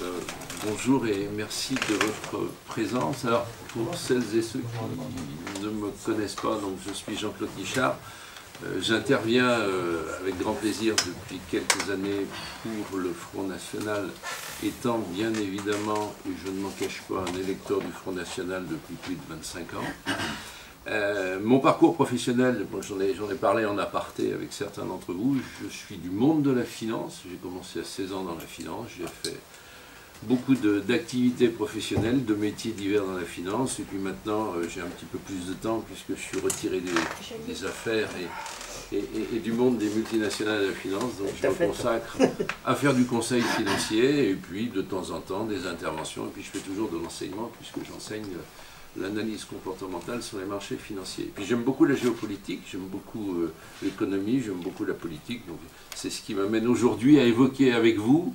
Euh, Bonjour et merci de votre présence. Alors, pour celles et ceux qui ne me connaissent pas, donc je suis Jean-Claude Guichard. J'interviens avec grand plaisir depuis quelques années pour le Front National, étant bien évidemment, et je ne m'en cache pas, un électeur du Front National depuis plus de 25 ans. Mon parcours professionnel, bon, j'en ai parlé en aparté avec certains d'entre vous. Je suis du monde de la finance. J'ai commencé à 16 ans dans la finance. J'ai fait beaucoup d'activités professionnelles, de métiers divers dans la finance. Et puis maintenant, j'ai un petit peu plus de temps puisque je suis retiré des affaires et du monde des multinationales de la finance. Donc je me consacre à faire du conseil financier et puis de temps en temps des interventions. Et puis je fais toujours de l'enseignement puisque j'enseigne l'analyse comportementale sur les marchés financiers. Et puis j'aime beaucoup la géopolitique, j'aime beaucoup l'économie, j'aime beaucoup la politique. Donc c'est ce qui m'amène aujourd'hui à évoquer avec vous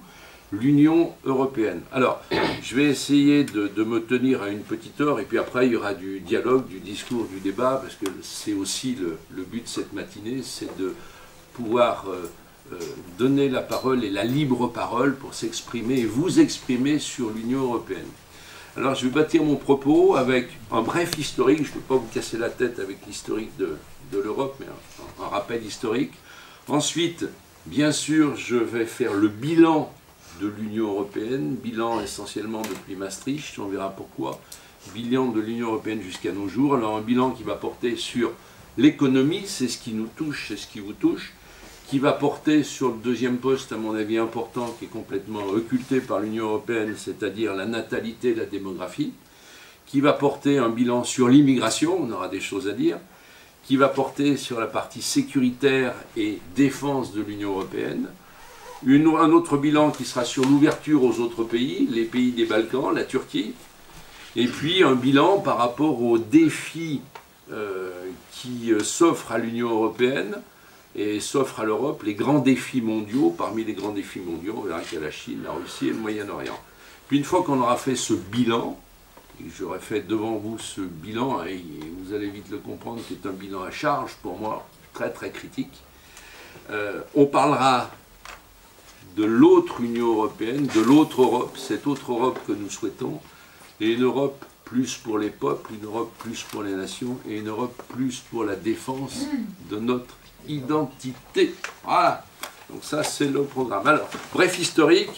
l'Union européenne. Alors, je vais essayer de me tenir à une petite heure, et puis après, il y aura du dialogue, du discours, du débat, parce que c'est aussi le but de cette matinée, c'est de pouvoir donner la parole et la libre parole pour s'exprimer et vous exprimer sur l'Union européenne. Alors, je vais bâtir mon propos avec un bref historique. Je ne vais pas vous casser la tête avec l'historique de l'Europe, mais un rappel historique. Ensuite, bien sûr, je vais faire le bilan de l'Union européenne, bilan essentiellement depuis Maastricht, on verra pourquoi, bilan de l'Union européenne jusqu'à nos jours. Alors un bilan qui va porter sur l'économie, c'est ce qui nous touche, c'est ce qui vous touche, qui va porter sur le deuxième poste, à mon avis important, qui est complètement occulté par l'Union européenne, c'est-à-dire la natalité, la démographie, qui va porter un bilan sur l'immigration, on aura des choses à dire, qui va porter sur la partie sécuritaire et défense de l'Union européenne, un autre bilan qui sera sur l'ouverture aux autres pays, les pays des Balkans, la Turquie, et puis un bilan par rapport aux défis qui s'offrent à l'Union européenne et s'offrent à l'Europe, les grands défis mondiaux. Parmi les grands défis mondiaux, on verra qu'il y a la Chine, la Russie et le Moyen-Orient. Puis une fois qu'on aura fait ce bilan, et que j'aurai fait devant vous ce bilan, et vous allez vite le comprendre, qui est un bilan à charge pour moi, très très critique, on parlera de l'autre Union européenne, de l'autre Europe, cette autre Europe que nous souhaitons, et une Europe plus pour les peuples, une Europe plus pour les nations, et une Europe plus pour la défense de notre identité. Voilà, donc ça c'est le programme. Alors, bref historique,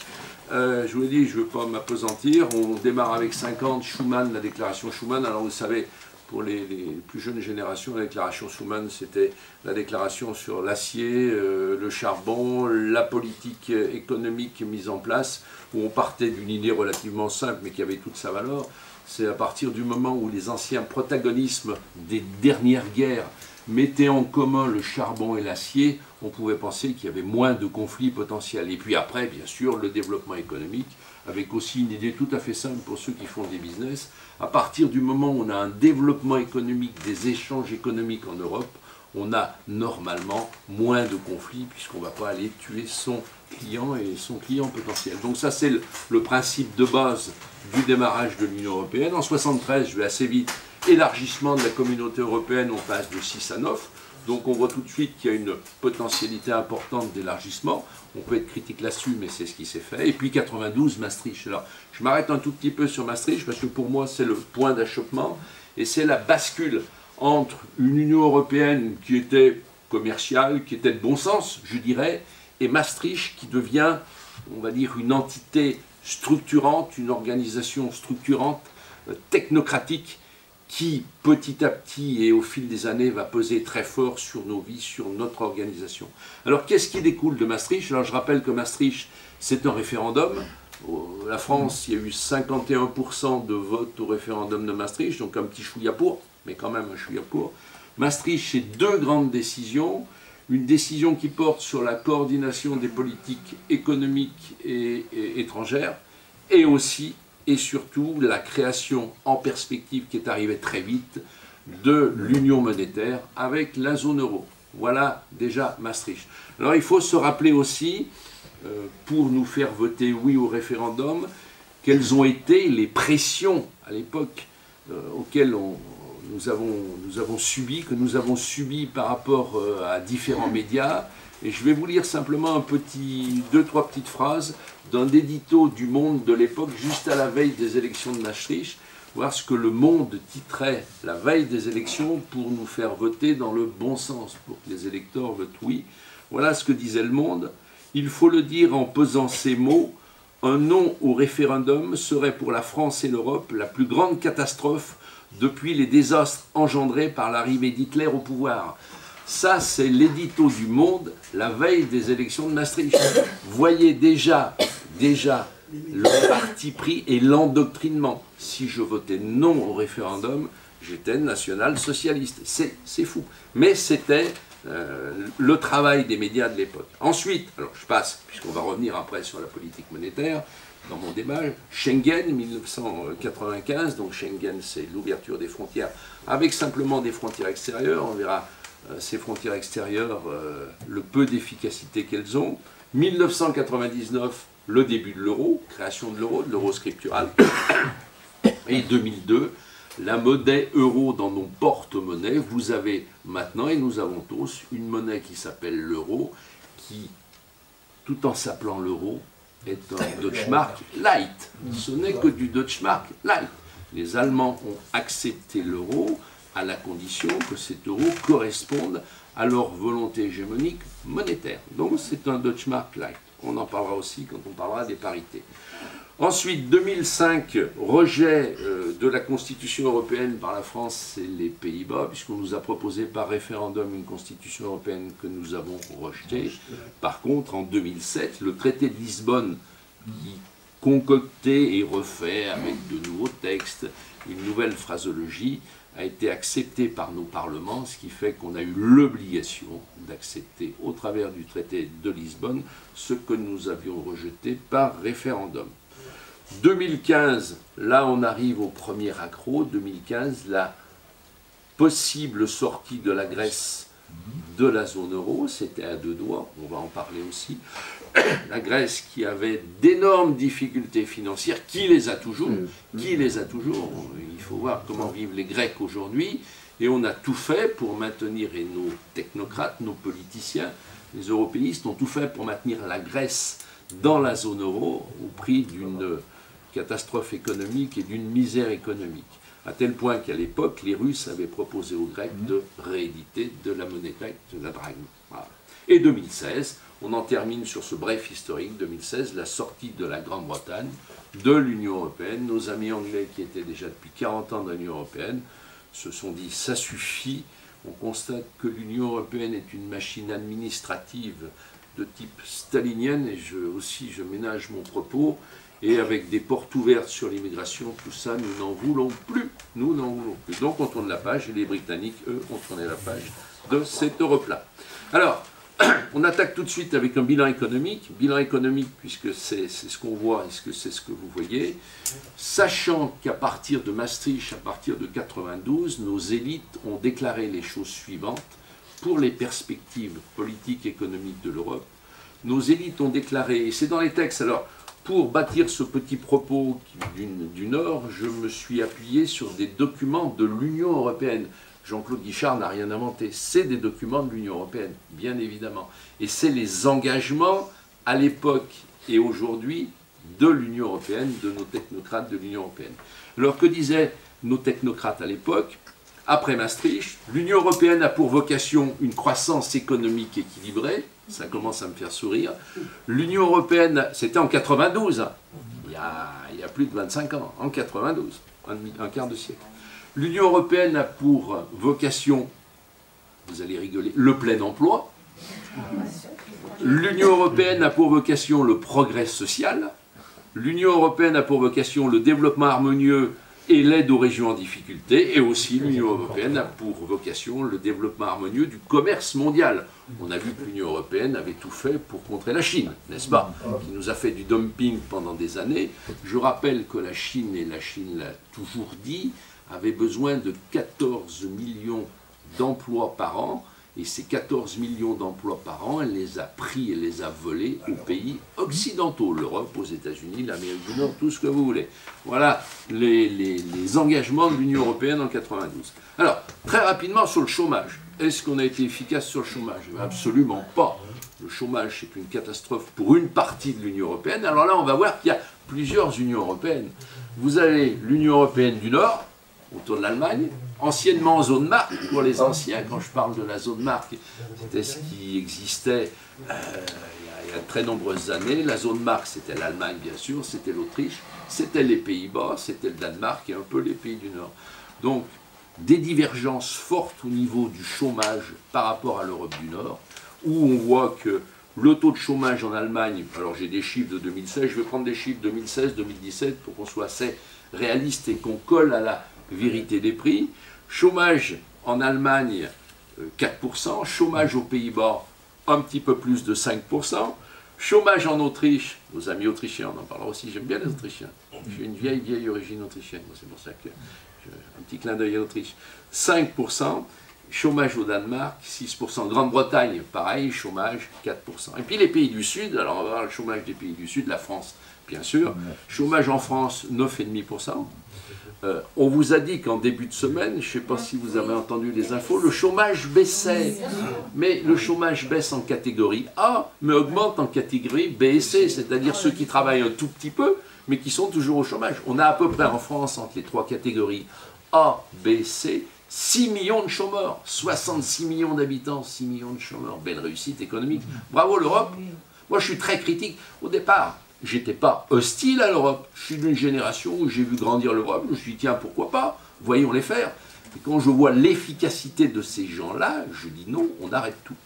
je vous l'ai dit, je ne veux pas m'appesantir, on démarre avec 50, Schuman, la déclaration Schuman. Alors vous savez, pour les plus jeunes générations, la déclaration Schuman, c'était la déclaration sur l'acier, le charbon, la politique économique mise en place, où on partait d'une idée relativement simple, mais qui avait toute sa valeur. C'est à partir du moment où les anciens protagonismes des dernières guerres mettaient en commun le charbon et l'acier, on pouvait penser qu'il y avait moins de conflits potentiels. Et puis après, bien sûr, le développement économique, avec aussi une idée tout à fait simple pour ceux qui font des business. À partir du moment où on a un développement économique, des échanges économiques en Europe, on a normalement moins de conflits puisqu'on ne va pas aller tuer son client et son client potentiel. Donc ça c'est le principe de base du démarrage de l'Union européenne. En 1973, je vais assez vite, élargissement de la communauté européenne, on passe de 6 à 9. Donc on voit tout de suite qu'il y a une potentialité importante d'élargissement. On peut être critique là-dessus, mais c'est ce qui s'est fait. Et puis 92, Maastricht. Alors, je m'arrête un tout petit peu sur Maastricht, parce que pour moi, c'est le point d'achoppement, et c'est la bascule entre une Union européenne qui était commerciale, qui était de bon sens, je dirais, et Maastricht qui devient, on va dire, une entité structurante, une organisation structurante, technocratique, qui petit à petit et au fil des années va peser très fort sur nos vies, sur notre organisation. Alors qu'est-ce qui découle de Maastricht? Alors je rappelle que Maastricht, c'est un référendum. La France, il y a eu 51% de vote au référendum de Maastricht, donc un petit chouïa pour, mais quand même un chouïa pour. Maastricht, c'est deux grandes décisions. Une décision qui porte sur la coordination des politiques économiques et étrangères, et aussi et surtout la création en perspective qui est arrivée très vite de l'union monétaire avec la zone euro. Voilà déjà Maastricht. Alors il faut se rappeler aussi, pour nous faire voter oui au référendum, quelles ont été les pressions à l'époque auxquelles nous avons subi, que nous avons subi par rapport à différents médias, Et je vais vous lire simplement deux, trois petites phrases d'un édito du Monde de l'époque, juste à la veille des élections de Maastricht, voir ce que le Monde titrait la veille des élections pour nous faire voter dans le bon sens, pour que les électeurs votent oui. Voilà ce que disait le Monde. Il faut le dire en pesant ces mots, un non au référendum serait pour la France et l'Europe la plus grande catastrophe depuis les désastres engendrés par l'arrivée d'Hitler au pouvoir. Ça, c'est l'édito du Monde la veille des élections de Maastricht. Voyez déjà le parti pris et l'endoctrinement. Si je votais non au référendum, j'étais national-socialiste. C'est fou. Mais c'était le travail des médias de l'époque. Ensuite, alors je passe, puisqu'on va revenir après sur la politique monétaire, dans mon débat, Schengen, 1995, donc Schengen, c'est l'ouverture des frontières, avec simplement des frontières extérieures, on verra ces frontières extérieures, le peu d'efficacité qu'elles ont. 1999, le début de l'euro, création de l'euro scriptural, et 2002, la monnaie euro dans nos porte-monnaies. Vous avez maintenant, et nous avons tous, une monnaie qui s'appelle l'euro, qui, tout en s'appelant l'euro, est un Deutschmark Light. Ce n'est que du Deutschmark Light. Les Allemands ont accepté l'euro à la condition que cet euro corresponde à leur volonté hégémonique monétaire. Donc c'est un Deutschmark Light. On en parlera aussi quand on parlera des parités. Ensuite, 2005, rejet de la Constitution européenne par la France et les Pays-Bas, puisqu'on nous a proposé par référendum une Constitution européenne que nous avons rejetée. Par contre, en 2007, le traité de Lisbonne, qui concocté et refait avec de nouveaux textes, une nouvelle phrasologie, a été accepté par nos parlements, ce qui fait qu'on a eu l'obligation d'accepter au travers du traité de Lisbonne ce que nous avions rejeté par référendum. 2015, là on arrive au premier accroc, 2015, la possible sortie de la Grèce de la zone euro, c'était à deux doigts, on va en parler aussi. La Grèce qui avait d'énormes difficultés financières, qui les a toujours, il faut voir comment vivent les Grecs aujourd'hui, et on a tout fait pour maintenir, et nos technocrates, nos politiciens, les européistes ont tout fait pour maintenir la Grèce dans la zone euro au prix d'une catastrophe économique et d'une misère économique. À tel point qu'à l'époque, les Russes avaient proposé aux Grecs de rééditer de la monnaie grecque, de la drachme. Voilà. Et 2016, on en termine sur ce bref historique, 2016, la sortie de la Grande-Bretagne de l'Union européenne. Nos amis anglais qui étaient déjà depuis 40 ans dans l'Union européenne se sont dit « ça suffit ». On constate que l'Union européenne est une machine administrative de type stalinienne, et je ménage mon propos, et avec des portes ouvertes sur l'immigration, tout ça, nous n'en voulons plus. Nous n'en voulons plus. Donc on tourne la page, et les Britanniques, eux, ont tourné la page de cette Europe-là. Alors, on attaque tout de suite avec un bilan économique. Bilan économique, puisque c'est ce qu'on voit, est-ce que c'est ce que vous voyez, sachant qu'à partir de Maastricht, à partir de 92, nos élites ont déclaré les choses suivantes pour les perspectives politiques et économiques de l'Europe. Nos élites ont déclaré, et c'est dans les textes, alors, pour bâtir ce petit propos du Nord, je me suis appuyé sur des documents de l'Union européenne. Jean-Claude Guichard n'a rien inventé, c'est des documents de l'Union européenne, bien évidemment. Et c'est les engagements à l'époque et aujourd'hui de l'Union européenne, de nos technocrates de l'Union européenne. Alors que disaient nos technocrates à l'époque? Après Maastricht, l'Union européenne a pour vocation une croissance économique équilibrée, ça commence à me faire sourire. L'Union européenne, c'était en 92, hein, il y a plus de 25 ans, en 92, un quart de siècle. L'Union européenne a pour vocation, vous allez rigoler, le plein emploi. L'Union européenne a pour vocation le progrès social. L'Union européenne a pour vocation le développement harmonieux et l'aide aux régions en difficulté. Et aussi l'Union européenne a pour vocation le développement harmonieux du commerce mondial. On a vu que l'Union européenne avait tout fait pour contrer la Chine, n'est-ce pas? Qui nous a fait du dumping pendant des années. Je rappelle que la Chine, et la Chine l'a toujours dit, avait besoin de 14 millions d'emplois par an, et ces 14 millions d'emplois par an, elle les a pris et les a volés aux pays occidentaux, l'Europe, aux États-Unis, l'Amérique du Nord, tout ce que vous voulez. Voilà les engagements de l'Union européenne en 92. Alors, très rapidement sur le chômage. Est-ce qu'on a été efficace sur le chômage? Absolument pas. le chômage c'est une catastrophe pour une partie de l'Union européenne, alors là on va voir qu'il y a plusieurs Unions européennes. Vous avez l'Union européenne du Nord, autour de l'Allemagne, anciennement zone marque, pour les anciens, quand je parle de la zone marque, c'était ce qui existait il y a de très nombreuses années. La zone marque, c'était l'Allemagne, bien sûr, c'était l'Autriche, c'était les Pays-Bas, c'était le Danemark et un peu les pays du Nord. Donc, des divergences fortes au niveau du chômage par rapport à l'Europe du Nord, où on voit que le taux de chômage en Allemagne, alors j'ai des chiffres de 2016, je vais prendre des chiffres 2016-2017 pour qu'on soit assez réaliste et qu'on colle à la vérité des prix. Chômage en Allemagne, 4%, chômage aux Pays-Bas, un petit peu plus de 5%, chômage en Autriche, nos amis autrichiens, on en parlera aussi, j'aime bien les Autrichiens, j'ai une vieille origine autrichienne, c'est pour ça que un petit clin d'œil à l'Autriche, 5%, chômage au Danemark, 6%, Grande-Bretagne, pareil, chômage, 4%. Et puis les pays du Sud, alors on va voir le chômage des pays du Sud, la France, bien sûr, chômage en France, 9,5%. On vous a dit qu'en début de semaine, je ne sais pas si vous avez entendu les infos, le chômage baissait. Mais le chômage baisse en catégorie A, mais augmente en catégorie B et C, c'est-à-dire ceux qui travaillent un tout petit peu, mais qui sont toujours au chômage. On a à peu près en France, entre les trois catégories A, B, C, 6 millions de chômeurs, 66 millions d'habitants, 6 millions de chômeurs. Belle réussite économique. Bravo l'Europe. Moi je suis très critique. Au départ, j'étais pas hostile à l'Europe. Je suis d'une génération où j'ai vu grandir l'Europe. Je me suis dit, tiens, pourquoi pas, voyons les faire. Et quand je vois l'efficacité de ces gens-là, je dis non, on arrête tout.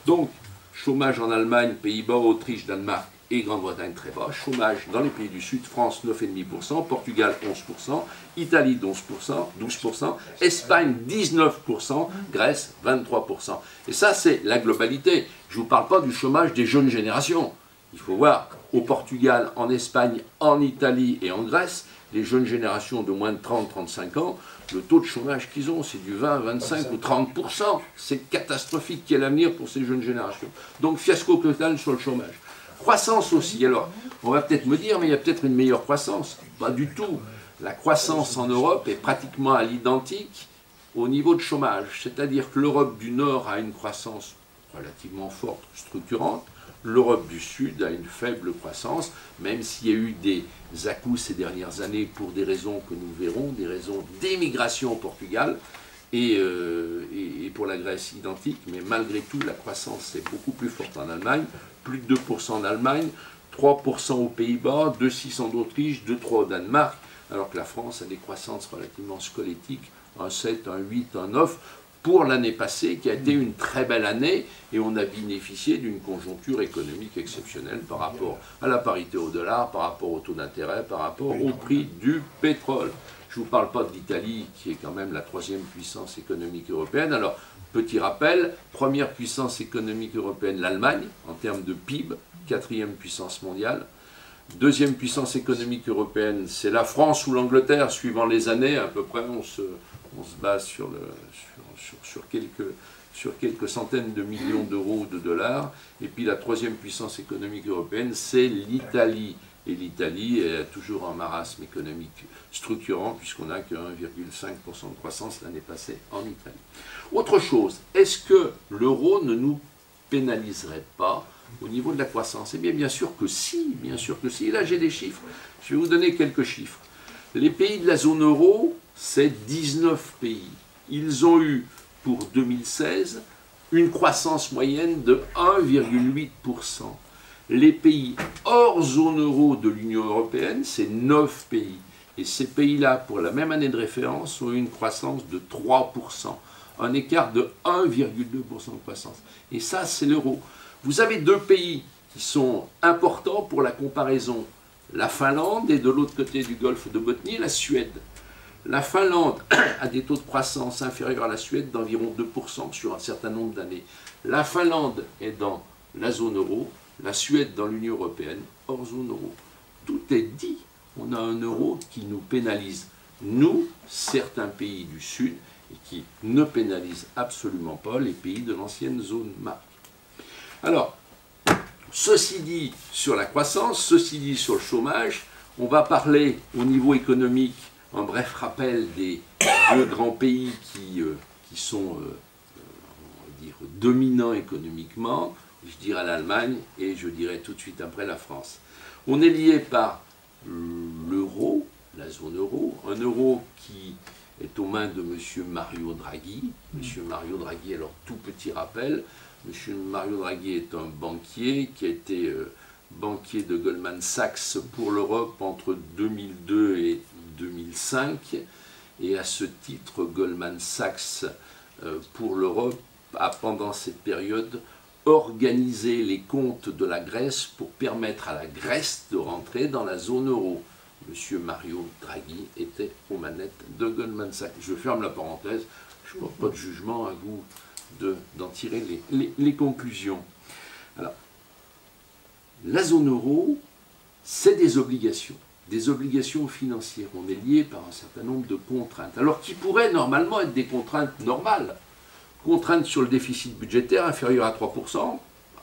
Donc, chômage en Allemagne, Pays-Bas, Autriche, Danemark et Grande-Bretagne très bas. Chômage dans les pays du Sud, France 9,5%, Portugal 11%, Italie 12%, Espagne 19%, Grèce 23%. Et ça, c'est la globalité. Je ne vous parle pas du chômage des jeunes générations. Il faut voir, au Portugal, en Espagne, en Italie et en Grèce, les jeunes générations de moins de 30-35 ans, le taux de chômage qu'ils ont, c'est du 20, 25 ou 30%. C'est catastrophique. Quel avenir pour ces jeunes générations? Donc, fiasco total sur le chômage. Croissance aussi. Alors, on va peut-être me dire, mais il y a peut-être une meilleure croissance. Pas du tout. La croissance en Europe est pratiquement à l'identique au niveau de chômage. C'est-à-dire que l'Europe du Nord a une croissance relativement forte, structurante. L'Europe du Sud a une faible croissance, même s'il y a eu des à-coups ces dernières années pour des raisons que nous verrons, des raisons d'émigration au Portugal et pour la Grèce identique, mais malgré tout la croissance est beaucoup plus forte en Allemagne, plus de 2% en Allemagne, 3% aux Pays-Bas, 2,6% en Autriche, 2,3% au Danemark, alors que la France a des croissances relativement squelettiques, 1,7, 1,8, 1,9%, pour l'année passée, qui a été une très belle année, et on a bénéficié d'une conjoncture économique exceptionnelle par rapport à la parité au dollar, par rapport au taux d'intérêt, par rapport au prix du pétrole. Je ne vous parle pas de l'Italie, qui est quand même la troisième puissance économique européenne. Alors, petit rappel, première puissance économique européenne, l'Allemagne, en termes de PIB, quatrième puissance mondiale. Deuxième puissance économique européenne, c'est la France ou l'Angleterre, suivant les années, à peu près, on se base sur quelques centaines de millions d'euros ou de dollars. Et puis la troisième puissance économique européenne, c'est l'Italie. Et l'Italie est toujours un marasme économique structurant, puisqu'on n'a que 1,5% de croissance l'année passée en Italie. Autre chose, est-ce que l'euro ne nous pénaliserait pas au niveau de la croissance? Eh bien, bien sûr que si, bien sûr que si. Là, j'ai des chiffres. Je vais vous donner quelques chiffres. Les pays de la zone euro, c'est 19 pays. Ils ont eu, pour 2016, une croissance moyenne de 1,8%. Les pays hors zone euro de l'Union européenne, c'est 9 pays. Et ces pays-là, pour la même année de référence, ont eu une croissance de 3%. Un écart de 1,2% de croissance. Et ça, c'est l'euro. Vous avez deux pays qui sont importants pour la comparaison. La Finlande et de l'autre côté du golfe de Botnie, la Suède. La Finlande a des taux de croissance inférieurs à la Suède d'environ 2% sur un certain nombre d'années. La Finlande est dans la zone euro, la Suède dans l'Union européenne, hors zone euro. Tout est dit. On a un euro qui nous pénalise, nous, certains pays du Sud, et qui ne pénalise absolument pas les pays de l'ancienne zone marque. Alors, ceci dit sur la croissance, ceci dit sur le chômage, on va parler au niveau économique, un bref rappel des deux grands pays qui sont on va dire, dominants économiquement. je dirais l'Allemagne et je dirais tout de suite après la France. On est lié par l'euro, la zone euro, un euro qui est aux mains de M. Mario Draghi. M. Mario Draghi, alors tout petit rappel, M. Mario Draghi est un banquier qui a été banquier de Goldman Sachs pour l'Europe entre 2002 et 2005. Et à ce titre, Goldman Sachs pour l'Europe a pendant cette période organisé les comptes de la Grèce pour permettre à la Grèce de rentrer dans la zone euro. M. Mario Draghi était aux manettes de Goldman Sachs. Je ferme la parenthèse, je ne porte pas de jugement, à vous d'en tirer les conclusions. Alors, la zone euro, c'est des obligations financières. On est lié par un certain nombre de contraintes, alors qui pourraient normalement être des contraintes normales. Contraintes sur le déficit budgétaire inférieur à 3%, un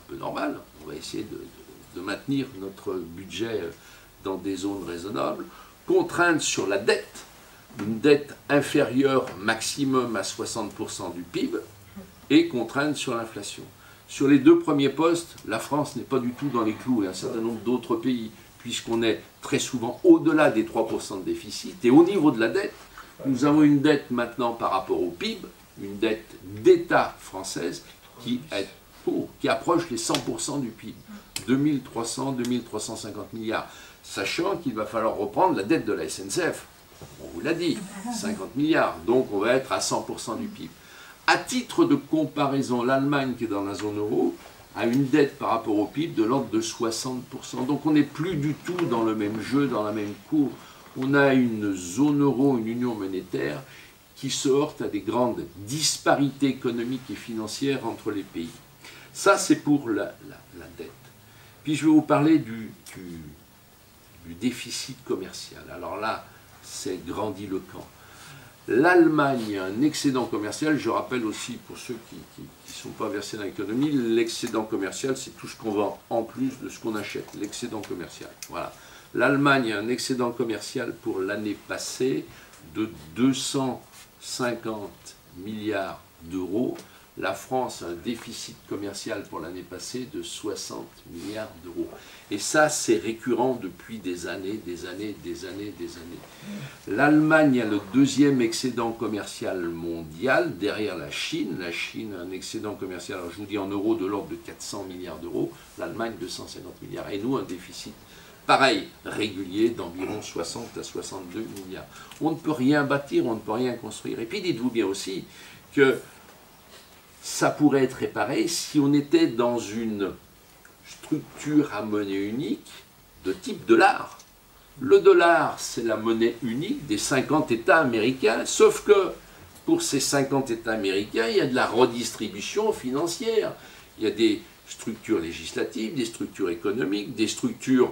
peu normal, on va essayer de maintenir notre budget dans des zones raisonnables. Contraintes sur la dette, une dette inférieure maximum à 60% du PIB, et contraintes sur l'inflation. Sur les deux premiers postes, la France n'est pas du tout dans les clous, et un certain nombre d'autres pays, puisqu'on est très souvent au-delà des 3% de déficit, et au niveau de la dette, nous avons une dette maintenant par rapport au PIB, une dette d'État française qui approche les 100% du PIB, 2300, 2350 milliards, sachant qu'il va falloir reprendre la dette de la SNCF, on vous l'a dit, 50 milliards, donc on va être à 100% du PIB. À titre de comparaison, l'Allemagne qui est dans la zone euro a une dette par rapport au PIB de l'ordre de 60%, donc on n'est plus du tout dans le même jeu, dans la même cour. On a une zone euro, une union monétaire qui se heurte à des grandes disparités économiques et financières entre les pays. Ça, c'est pour la dette. Puis je vais vous parler du déficit commercial. Alors là, c'est grandiloquent. L'Allemagne a un excédent commercial. Je rappelle aussi, pour ceux qui ne sont pas versés dans l'économie, l'excédent commercial, c'est tout ce qu'on vend en plus de ce qu'on achète, l'excédent commercial. Voilà. L'Allemagne a un excédent commercial pour l'année passée de 250 milliards d'euros. La France a un déficit commercial pour l'année passée de 60 milliards d'euros. Et ça, c'est récurrent depuis des années. L'Allemagne a le deuxième excédent commercial mondial, derrière la Chine. La Chine a un excédent commercial, alors je vous dis en euros, de l'ordre de 400 milliards d'euros. L'Allemagne, 250 milliards. Et nous, un déficit pareil, régulier, d'environ 60 à 62 milliards. On ne peut rien bâtir, on ne peut rien construire. Et puis dites-vous bien aussi que ça pourrait être réparé si on était dans une structure à monnaie unique de type dollar. Le dollar, c'est la monnaie unique des 50 États américains, sauf que pour ces 50 États américains, il y a de la redistribution financière. Il y a des structures législatives, des structures économiques, des structures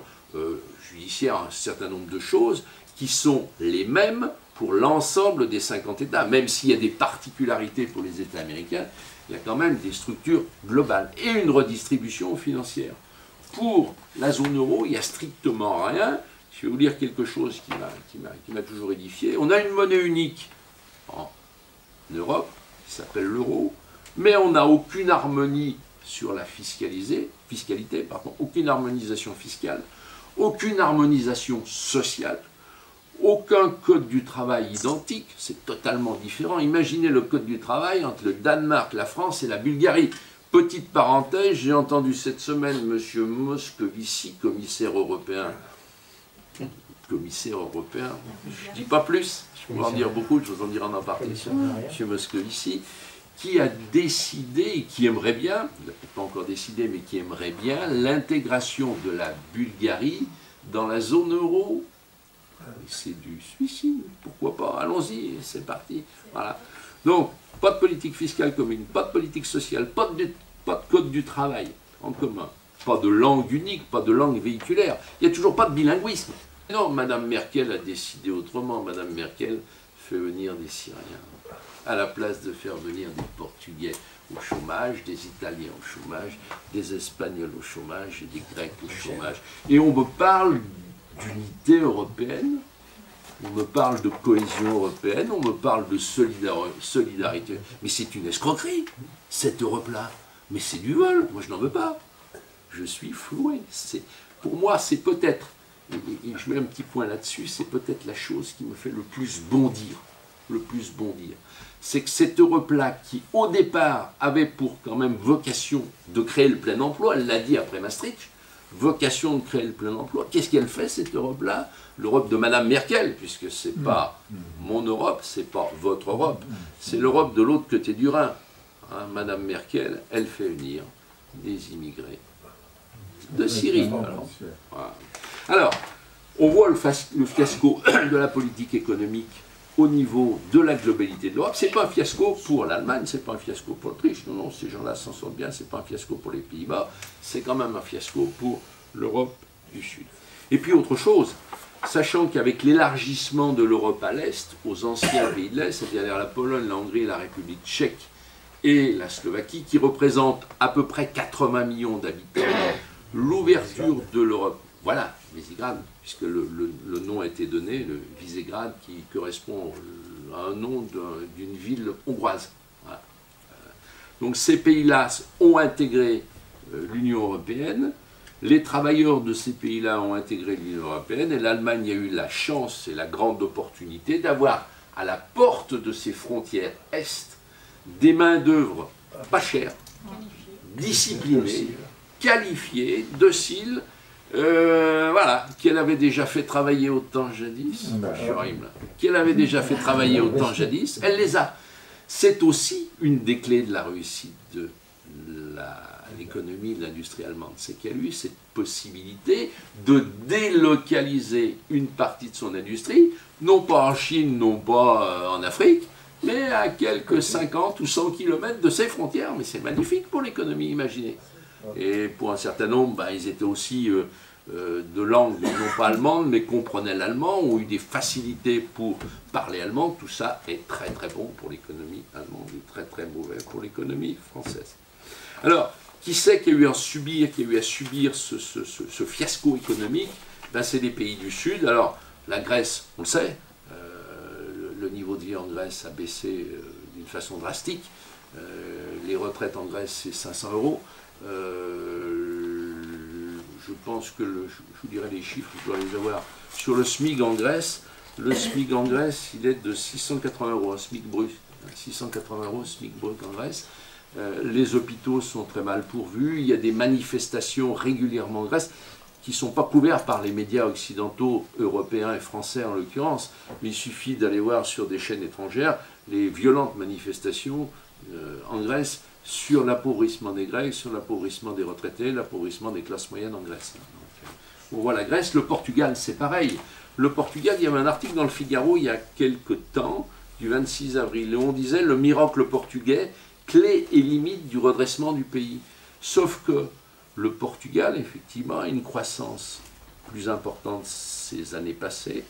judiciaires, un certain nombre de choses qui sont les mêmes pour l'ensemble des 50 États. Même s'il y a des particularités pour les États américains, il y a quand même des structures globales et une redistribution financière. Pour la zone euro, il n'y a strictement rien. Je vais vous lire quelque chose qui m'a toujours édifié. On a une monnaie unique en Europe, qui s'appelle l'euro, mais on n'a aucune harmonie sur la fiscalité, aucune harmonisation fiscale, aucune harmonisation sociale, aucun code du travail identique, c'est totalement différent. Imaginez le code du travail entre le Danemark, la France et la Bulgarie. Petite parenthèse, j'ai entendu cette semaine M. Moscovici, commissaire européen, je ne dis pas plus, je peux en dire beaucoup, je vous en dirai en aparté sur M. Moscovici, qui a décidé, et qui aimerait bien, il n'a peut-être pas encore décidé, mais qui aimerait bien l'intégration de la Bulgarie dans la zone euro. C'est du suicide, pourquoi pas, allons-y, c'est parti. Voilà. Donc, pas de politique fiscale commune, pas de politique sociale, pas de code du travail en commun, pas de langue unique, pas de langue véhiculaire, il n'y a toujours pas de bilinguisme. Non, Mme Merkel a décidé autrement. Mme Merkel fait venir des Syriens à la place de faire venir des Portugais au chômage, des Italiens au chômage, des Espagnols au chômage et des Grecs au chômage. Et on me parle d'unité européenne, on me parle de cohésion européenne, on me parle de solidarité. Mais c'est une escroquerie, cette Europe-là. Mais c'est du vol, moi je n'en veux pas. Je suis floué. Pour moi, c'est peut-être, et je mets un petit point là-dessus, c'est peut-être la chose qui me fait le plus bondir. Le plus bondir. C'est que cette Europe-là, qui au départ avait pour quand même vocation de créer le plein emploi, elle l'a dit après Maastricht, vocation de créer le plein emploi, qu'est-ce qu'elle fait cette Europe-là? L'Europe de Madame Merkel, puisque c'est pas mon Europe, c'est pas votre Europe, c'est l'Europe de l'autre côté du Rhin. Hein, Madame Merkel, elle fait venir des immigrés de Syrie. Alors, voilà. Alors on voit le fiasco de la politique économique au niveau de la globalité de l'Europe. Ce n'est pas un fiasco pour l'Allemagne, ce n'est pas un fiasco pour l'Autriche, non, non, ces gens-là s'en sortent bien, ce n'est pas un fiasco pour les Pays-Bas, c'est quand même un fiasco pour l'Europe du Sud. Et puis autre chose, sachant qu'avec l'élargissement de l'Europe à l'Est, aux anciens pays de l'Est, c'est-à-dire la Pologne, la Hongrie, la République tchèque et la Slovaquie, qui représentent à peu près 80 millions d'habitants, l'ouverture de l'Europe, voilà, Visegrad, puisque le nom a été donné, le Visegrad, qui correspond à un nom d'une ville hongroise. Voilà. Donc ces pays-là ont intégré l'Union européenne, les travailleurs de ces pays-là ont intégré l'Union européenne, et l'Allemagne a eu la chance et la grande opportunité d'avoir à la porte de ses frontières Est des main-d'œuvre pas chères, disciplinées, qualifiées, dociles, voilà, qu'elle avait déjà fait travailler autant jadis, je suis horrible, qu'elle avait déjà fait travailler autant jadis, elle les a. C'est aussi une des clés de la réussite de l'économie de l'industrie allemande, c'est qu'elle a eu cette possibilité de délocaliser une partie de son industrie, non pas en Chine, non pas en Afrique, mais à quelques 50 ou 100 km de ses frontières. Mais c'est magnifique pour l'économie, imaginez. Et pour un certain nombre, ben, ils étaient aussi de langue non pas allemande, mais comprenaient l'allemand, ont eu des facilités pour parler allemand. Tout ça est très très bon pour l'économie allemande et très très mauvais pour l'économie française. Alors, qui c'est qui a eu à subir, ce fiasco économique? Ben, c'est les pays du Sud. Alors, la Grèce, on le sait, le niveau de vie en Grèce a baissé d'une façon drastique. Les retraites en Grèce, c'est 500 €. Je pense que, je vous dirai les chiffres, je dois les avoir. Sur le SMIC en Grèce, il est de 680 €, un SMIC brut. 680 € SMIC brut en Grèce. Les hôpitaux sont très mal pourvus, il y a des manifestations régulièrement en Grèce qui ne sont pas couvertes par les médias occidentaux, européens et français en l'occurrence, mais il suffit d'aller voir sur des chaînes étrangères les violentes manifestations en Grèce sur l'appauvrissement des Grecs, sur l'appauvrissement des retraités, l'appauvrissement des classes moyennes en Grèce. On voit la Grèce, le Portugal c'est pareil. Le Portugal, il y avait un article dans le Figaro il y a quelque temps, du 26 avril, et on disait le miracle portugais, clé et limite du redressement du pays. Sauf que le Portugal, effectivement, a une croissance plus importante ces années passées.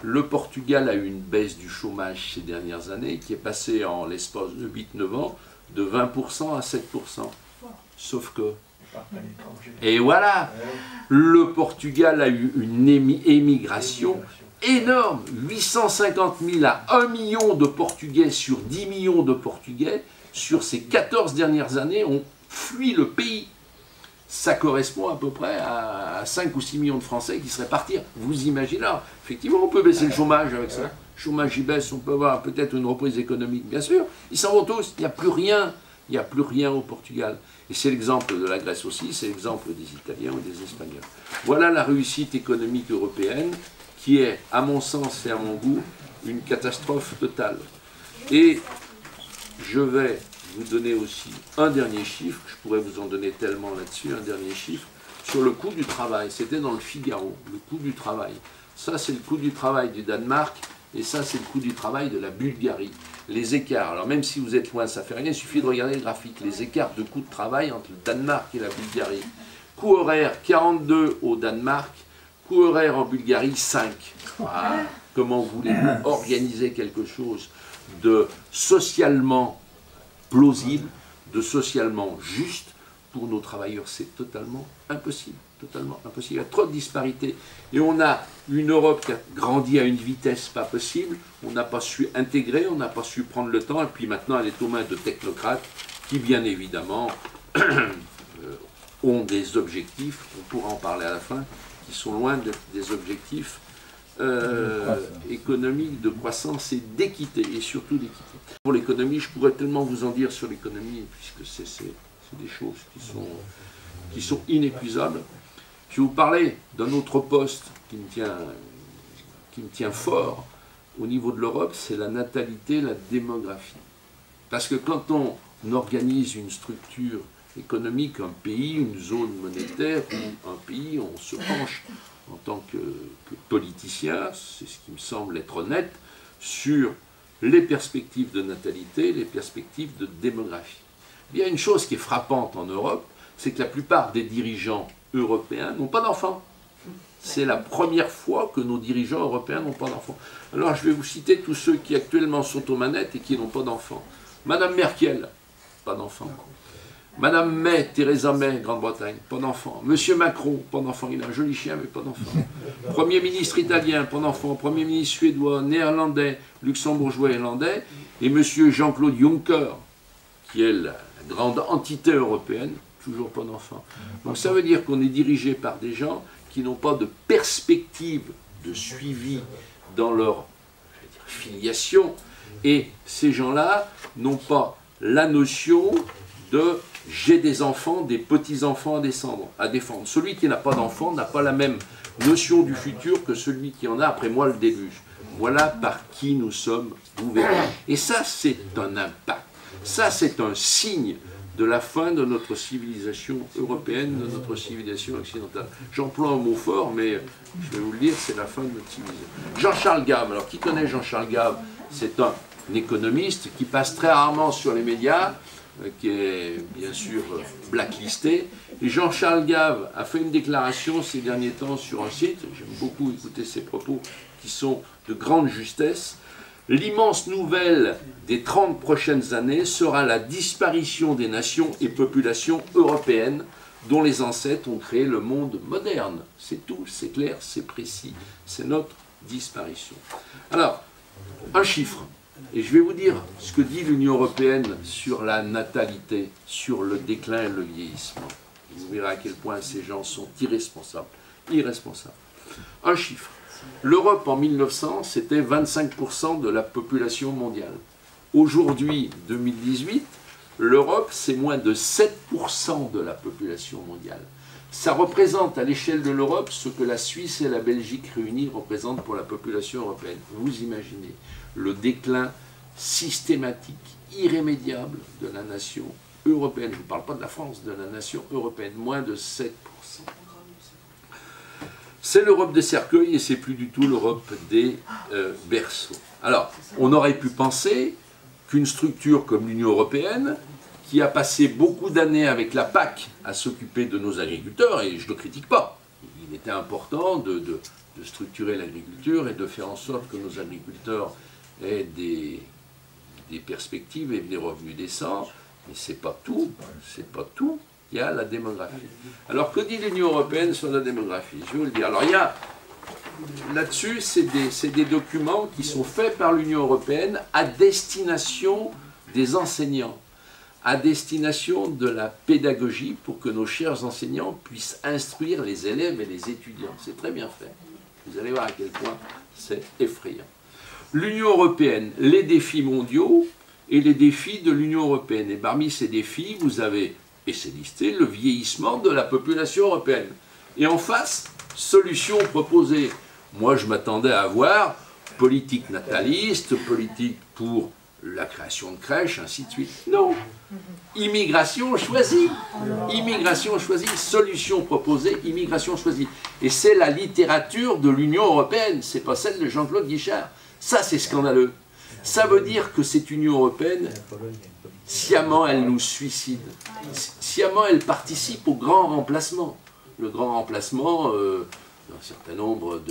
Le Portugal a eu une baisse du chômage ces dernières années qui est passée en l'espace de 8-9 ans de 20% à 7%. Sauf que... Et voilà, le Portugal a eu une émigration énorme, 850 000 à 1 million de Portugais sur 10 millions de Portugais, sur ces 14 dernières années, ont fui le pays. Ça correspond à peu près à 5 ou 6 millions de Français qui seraient partis. Vous imaginez là, effectivement, on peut baisser le chômage avec ça. Le chômage y baisse, on peut avoir peut-être une reprise économique, bien sûr. Ils s'en vont tous, il n'y a plus rien. Il n'y a plus rien au Portugal. Et c'est l'exemple de la Grèce aussi, c'est l'exemple des Italiens ou des Espagnols. Voilà la réussite économique européenne qui est, à mon sens et à mon goût, une catastrophe totale. Et je vais vous donner aussi un dernier chiffre, je pourrais vous en donner tellement là-dessus, un dernier chiffre, sur le coût du travail. C'était dans le Figaro, le coût du travail. Ça, c'est le coût du travail du Danemark, et ça, c'est le coût du travail de la Bulgarie. Les écarts, alors même si vous êtes loin, ça ne fait rien, il suffit de regarder le graphique. Les écarts de coût de travail entre le Danemark et la Bulgarie. Coût horaire 42 au Danemark, coût horaire en Bulgarie 5. Ah, comment voulez-vous organiser quelque chose de socialement plausible, de socialement juste pour nos travailleurs? C'est totalement impossible. Totalement impossible. Il y a trop de disparités. Et on a une Europe qui a grandi à une vitesse pas possible. On n'a pas su intégrer, on n'a pas su prendre le temps. Et puis maintenant, elle est aux mains de technocrates qui bien évidemment ont des objectifs, on pourra en parler à la fin, qui sont loin d'être des objectifs économiques, de croissance et d'équité, et surtout d'équité. Pour l'économie, je pourrais tellement vous en dire sur l'économie, puisque c'est des choses qui sont inépuisables. Je vais vous parler d'un autre poste qui me tient fort au niveau de l'Europe, c'est la natalité, la démographie. Parce que quand on organise une structure économique, un pays, une zone monétaire ou un pays, on se penche en tant que politicien, c'est ce qui me semble être honnête, sur les perspectives de natalité, les perspectives de démographie. Il y a une chose qui est frappante en Europe, c'est que la plupart des dirigeants européens n'ont pas d'enfants. C'est la première fois que nos dirigeants européens n'ont pas d'enfants. Alors je vais vous citer tous ceux qui actuellement sont aux manettes et qui n'ont pas d'enfants. Madame Merkel, pas d'enfants. Madame May, Theresa May, Grande-Bretagne, pas d'enfant. Monsieur Macron, pas d'enfant. Il a un joli chien, mais pas d'enfant. Premier ministre italien, pas d'enfant. Premier ministre suédois, néerlandais, luxembourgeois, irlandais. Et monsieur Jean-Claude Juncker, qui est la grande entité européenne, toujours pas d'enfant. Donc ça veut dire qu'on est dirigé par des gens qui n'ont pas de perspective de suivi dans leur filiation. Et ces gens-là n'ont pas la notion de j'ai des enfants, des petits-enfants à défendre. Celui qui n'a pas d'enfant n'a pas la même notion du futur que celui qui en a après moi le déluge. Voilà par qui nous sommes gouvernés. Et ça, c'est un impact. Ça, c'est un signe de la fin de notre civilisation européenne, de notre civilisation occidentale. J'emploie un mot fort, mais je vais vous le dire, c'est la fin de notre civilisation. Jean-Charles Gave, alors qui connaît Jean-Charles Gave? C'est un économiste qui passe très rarement sur les médias, qui est bien sûr blacklisté. Et Jean-Charles Gave a fait une déclaration ces derniers temps sur un site, j'aime beaucoup écouter ses propos qui sont de grande justesse. L'immense nouvelle des 30 prochaines années sera la disparition des nations et populations européennes dont les ancêtres ont créé le monde moderne. C'est tout, c'est clair, c'est précis. C'est notre disparition. Alors, un chiffre. Et je vais vous dire ce que dit l'Union européenne sur la natalité, sur le déclin et le vieillissement. Vous verrez à quel point ces gens sont irresponsables. Irresponsables. Un chiffre. L'Europe en 1900, c'était 25% de la population mondiale. Aujourd'hui, 2018, l'Europe, c'est moins de 7% de la population mondiale. Ça représente à l'échelle de l'Europe ce que la Suisse et la Belgique réunies représentent pour la population européenne. Vous imaginez le déclin systématique, irrémédiable de la nation européenne. Je ne parle pas de la France, de la nation européenne, moins de 7%. C'est l'Europe des cercueils et c'est plus du tout l'Europe des berceaux. Alors, on aurait pu penser qu'une structure comme l'Union européenne, qui a passé beaucoup d'années avec la PAC à s'occuper de nos agriculteurs, et je ne le critique pas, il était important de structurer l'agriculture et de faire en sorte que nos agriculteurs aient des perspectives et des revenus décents, mais c'est pas tout, c'est pas tout. Il y a la démographie. Alors, que dit l'Union européenne sur la démographie? Je vais vous le dire. Alors, il y a là-dessus, c'est des documents qui sont faits par l'Union européenne à destination des enseignants, à destination de la pédagogie, pour que nos chers enseignants puissent instruire les élèves et les étudiants. C'est très bien fait. Vous allez voir à quel point c'est effrayant. L'Union européenne, les défis mondiaux et les défis de l'Union européenne. Et parmi ces défis, vous avez, et c'est listé, le vieillissement de la population européenne. Et en face, solution proposée. Moi, je m'attendais à avoir politique nataliste, politique pour la création de crèches, ainsi de suite. Non. Immigration choisie. Immigration choisie. Solution proposée, immigration choisie. Et c'est la littérature de l'Union européenne, c'est pas celle de Jean-Claude Guichard. Ça, c'est scandaleux. Ça veut dire que cette Union européenne, sciemment, elle nous suicide. Sciemment, elle participe au grand remplacement. Le grand remplacement d'un certain nombre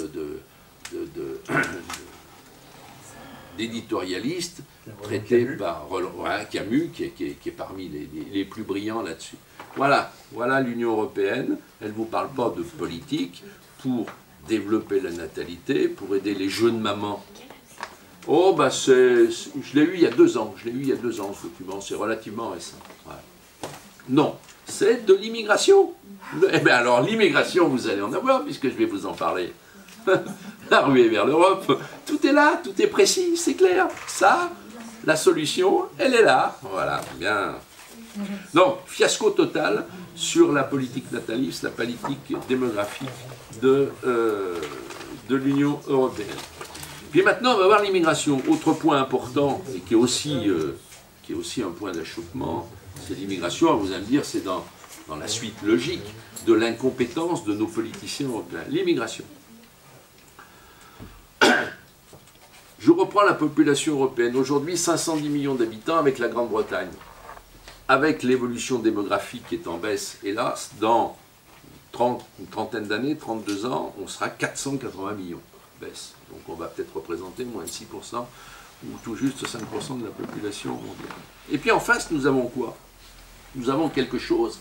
d'éditorialistes traités par Camus, qui est parmi les plus brillants là-dessus. Voilà, voilà l'Union européenne. Elle ne vous parle pas de politique pour développer la natalité, pour aider les jeunes mamans Oh, bah je l'ai eu il y a 2 ans. Je l'ai eu il y a 2 ans, ce document. C'est relativement récent. Ouais. Non, c'est de l'immigration. Eh bien alors, l'immigration, vous allez en avoir, puisque je vais vous en parler. La ruée vers l'Europe, tout est là, tout est précis, c'est clair. Ça, la solution, elle est là. Voilà, bien. Donc, fiasco total sur la politique nataliste, la politique démographique de l'Union européenne. Puis maintenant, on va voir l'immigration. Autre point important, et qui est aussi un point d'achoppement, c'est l'immigration. Vous allez me dire, c'est dans la suite logique de l'incompétence de nos politiciens européens. L'immigration. Je reprends la population européenne. Aujourd'hui, 510 millions d'habitants avec la Grande-Bretagne. Avec l'évolution démographique qui est en baisse, hélas, dans une trentaine d'années, 32 ans, on sera 480 millions. Baisse. Donc on va peut-être représenter moins de 6% ou tout juste 5% de la population mondiale. Et puis en face, nous avons quoi? Nous avons quelque chose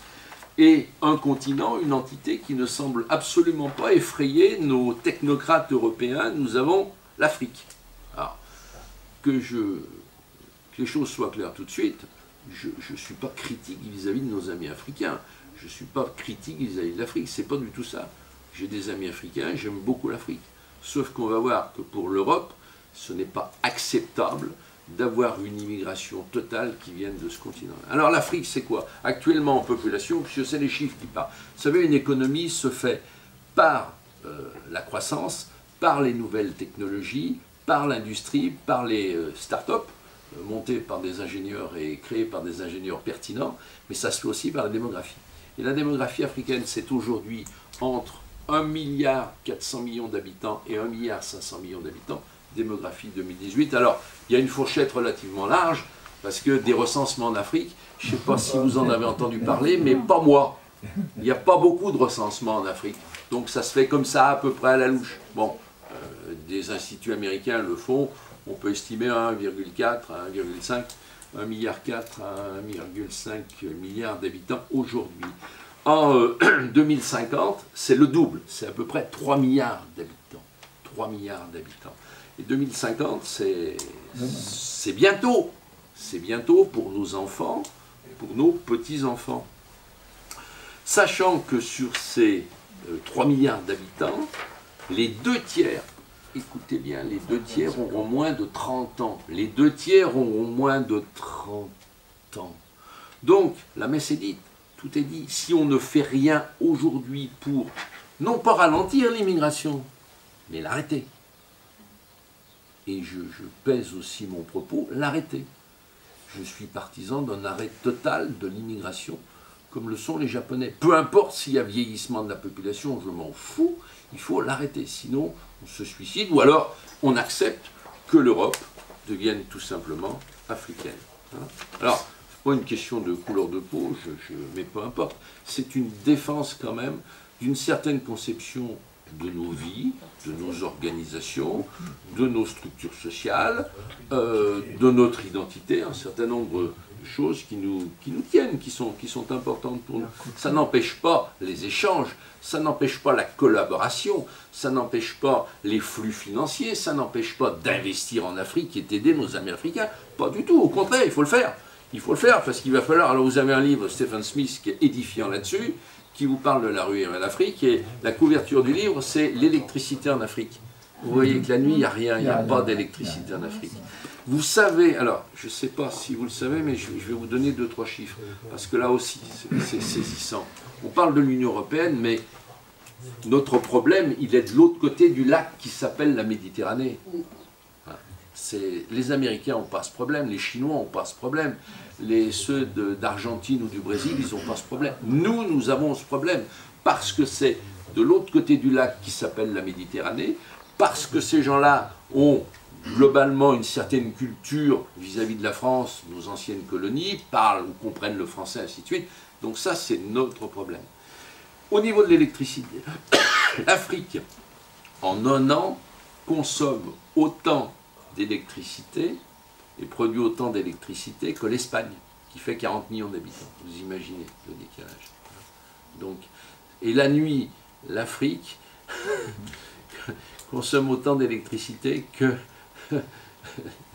et un continent, une entité qui ne semble absolument pas effrayer nos technocrates européens. Nous avons l'Afrique. Alors, que les choses soient claires tout de suite, je ne suis pas critique vis-à-vis de nos amis africains. Je ne suis pas critique vis-à-vis de l'Afrique. Ce n'est pas du tout ça. J'ai des amis africains, j'aime beaucoup l'Afrique. Sauf qu'on va voir que pour l'Europe, ce n'est pas acceptable d'avoir une immigration totale qui vienne de ce continent. Alors l'Afrique, c'est quoi? Actuellement en population, puisque c'est les chiffres qui parlent. Vous savez, une économie se fait par la croissance, par les nouvelles technologies, par l'industrie, par les start-up, montées par des ingénieurs et créées par des ingénieurs pertinents, mais ça se fait aussi par la démographie. Et la démographie africaine, c'est aujourd'hui entre 1,4 milliard d'habitants et 1,5 milliard d'habitants, démographie 2018. Alors, il y a une fourchette relativement large, parce que des recensements en Afrique, je ne sais pas si vous en avez entendu parler, mais pas moi. Il n'y a pas beaucoup de recensements en Afrique. Donc ça se fait comme ça, à peu près à la louche. Bon, des instituts américains le font, on peut estimer à 1,4 à 1,5, 1,4 milliard à 1,5 milliard d'habitants aujourd'hui. En 2050, c'est le double, c'est à peu près 3 milliards d'habitants. 3 milliards d'habitants. Et 2050, c'est bientôt. C'est bientôt pour nos enfants, pour nos petits-enfants. Sachant que sur ces 3 milliards d'habitants, les 2 tiers, écoutez bien, les 2 tiers auront moins de 30 ans. Les 2 tiers auront moins de 30 ans. Donc, la messe est dite, tout est dit. Si on ne fait rien aujourd'hui pour, non pas ralentir l'immigration, mais l'arrêter. Et je pèse aussi mon propos, l'arrêter. Je suis partisan d'un arrêt total de l'immigration, comme le sont les Japonais. Peu importe s'il y a vieillissement de la population, je m'en fous, il faut l'arrêter. Sinon, on se suicide, ou alors on accepte que l'Europe devienne tout simplement africaine. Alors, ce n'est pas une question de couleur de peau, mais peu importe. C'est une défense quand même d'une certaine conception de nos vies, de nos organisations, de nos structures sociales, de notre identité, un certain nombre de choses qui nous tiennent, qui sont importantes pour nous. Ça n'empêche pas les échanges, ça n'empêche pas la collaboration, ça n'empêche pas les flux financiers, ça n'empêche pas d'investir en Afrique et d'aider nos amis africains. Pas du tout, au contraire, il faut le faire. Il faut le faire parce qu'il va falloir, alors vous avez un livre, Stephen Smith, qui est édifiant là-dessus, qui vous parle de la ruée vers l'Afrique, et la couverture du livre, c'est l'électricité en Afrique. Vous voyez que la nuit, il n'y a rien, il n'y a pas d'électricité en Afrique. Vous savez, alors, je ne sais pas si vous le savez, mais je vais vous donner 2-3 chiffres, parce que là aussi, c'est saisissant. On parle de l'Union européenne, mais notre problème, il est de l'autre côté du lac qui s'appelle la Méditerranée. Les Américains n'ont pas ce problème, les Chinois n'ont pas ce problème, ceux d'Argentine ou du Brésil, ils n'ont pas ce problème. Nous avons ce problème, parce que c'est de l'autre côté du lac qui s'appelle la Méditerranée, parce que ces gens-là ont globalement une certaine culture vis-à-vis de la France, nos anciennes colonies, parlent ou comprennent le français, ainsi de suite. Donc ça, c'est notre problème. Au niveau de l'électricité, l'Afrique, en un an, consomme autant d'électricité et produit autant d'électricité que l'Espagne, qui fait 40 millions d'habitants. Vous imaginez le décalage. Donc, et la nuit, l'Afrique consomme autant d'électricité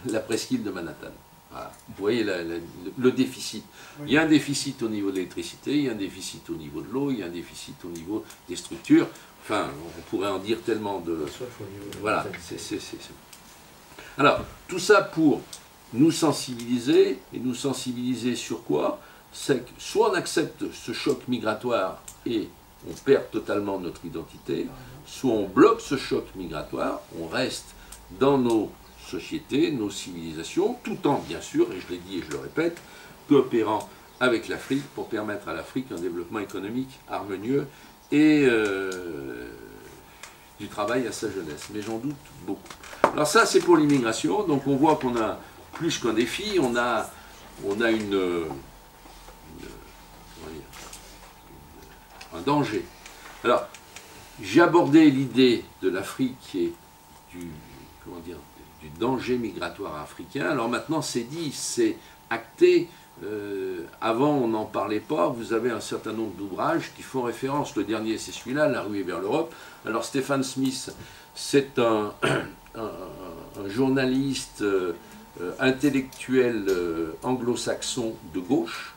la presqu'île de Manhattan. Voilà. Vous voyez le déficit. Il y a un déficit au niveau de l'électricité, il y a un déficit au niveau de l'eau, il y a un déficit au niveau des structures. Enfin, on pourrait en dire tellement de... Voilà. Alors, tout ça pour nous sensibiliser, et nous sensibiliser sur quoi? C'est que soit on accepte ce choc migratoire et on perd totalement notre identité, soit on bloque ce choc migratoire, on reste dans nos sociétés, nos civilisations, tout en, bien sûr, et je l'ai dit et je le répète, coopérant avec l'Afrique pour permettre à l'Afrique un développement économique harmonieux et du travail à sa jeunesse. Mais j'en doute beaucoup. Alors ça, c'est pour l'immigration. Donc on voit qu'on a plus qu'un défi, on a un danger. Alors, j'ai abordé l'idée de l'Afrique et du danger migratoire africain. Alors maintenant, c'est dit, c'est acté. Avant, on n'en parlait pas. Vous avez un certain nombre d'ouvrages qui font référence. Le dernier, c'est celui-là, La ruée vers l'Europe. Alors, Stephen Smith, c'est un journaliste intellectuel anglo-saxon de gauche.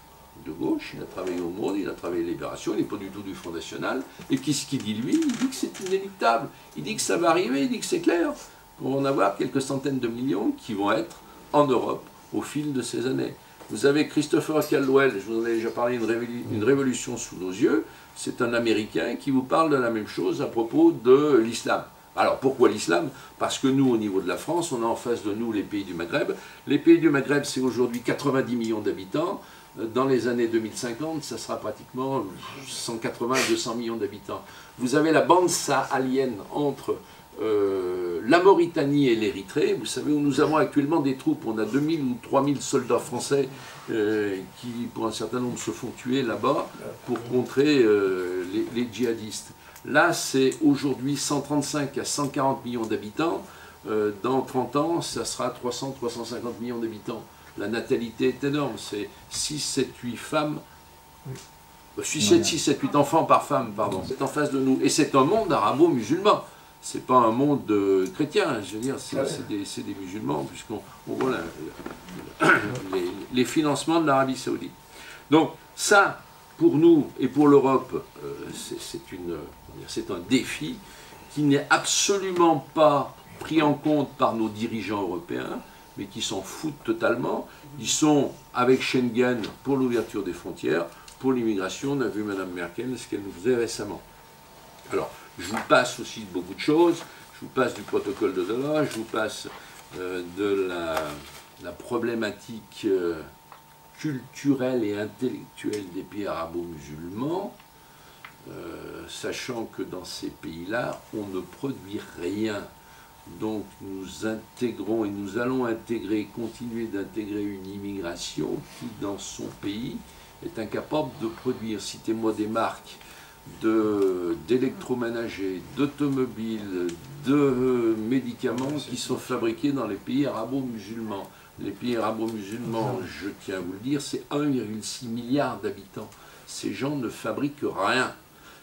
Il a travaillé au Monde, il a travaillé à Libération, il n'est pas du tout du Front National. Et qu'est-ce qu'il dit, lui? Il dit que c'est inéluctable. Il dit que ça va arriver, il dit que c'est clair. On va en avoir quelques centaines de millions qui vont être en Europe au fil de ces années. Vous avez Christopher Caldwell, je vous en ai déjà parlé, une révolution sous nos yeux. C'est un Américain qui vous parle de la même chose à propos de l'islam. Alors pourquoi l'islam? Parce que nous, au niveau de la France, on a en face de nous les pays du Maghreb. Les pays du Maghreb, c'est aujourd'hui 90 millions d'habitants. Dans les années 2050, ça sera pratiquement 180-200 millions d'habitants. Vous avez la bande sahélienne entre la Mauritanie et l'Érythrée. Vous savez où nous avons actuellement des troupes. On a 2000 ou 3000 soldats français qui, pour un certain nombre, se font tuer là-bas pour contrer les djihadistes. Là, c'est aujourd'hui 135 à 140 millions d'habitants. Dans 30 ans, ça sera 300-350 millions d'habitants. La natalité est énorme, c'est 6, 7, 8 femmes, 6, 7, 8 enfants par femme, pardon, c'est en face de nous. Et c'est un monde arabo-musulman, c'est pas un monde chrétien, je veux dire, c'est des musulmans, puisqu'on voit les financements de l'Arabie Saoudite. Donc ça, pour nous et pour l'Europe, c'est un défi qui n'est absolument pas pris en compte par nos dirigeants européens, mais qui s'en foutent totalement. Ils sont avec Schengen pour l'ouverture des frontières, pour l'immigration. On a vu Mme Merkel ce qu'elle nous faisait récemment. Alors, je vous passe aussi beaucoup de choses. Je vous passe du protocole de Doha, je vous passe de la problématique culturelle et intellectuelle des pays arabo-musulmans, sachant que dans ces pays-là, on ne produit rien. Donc nous intégrons et nous allons intégrer, continuer d'intégrer une immigration qui, dans son pays, est incapable de produire. Citez-moi des marques d'électroménagers, d'automobiles, de médicaments qui sont fabriqués dans les pays arabo-musulmans. Les pays arabo-musulmans, je tiens à vous le dire, c'est 1,6 milliard d'habitants. Ces gens ne fabriquent rien.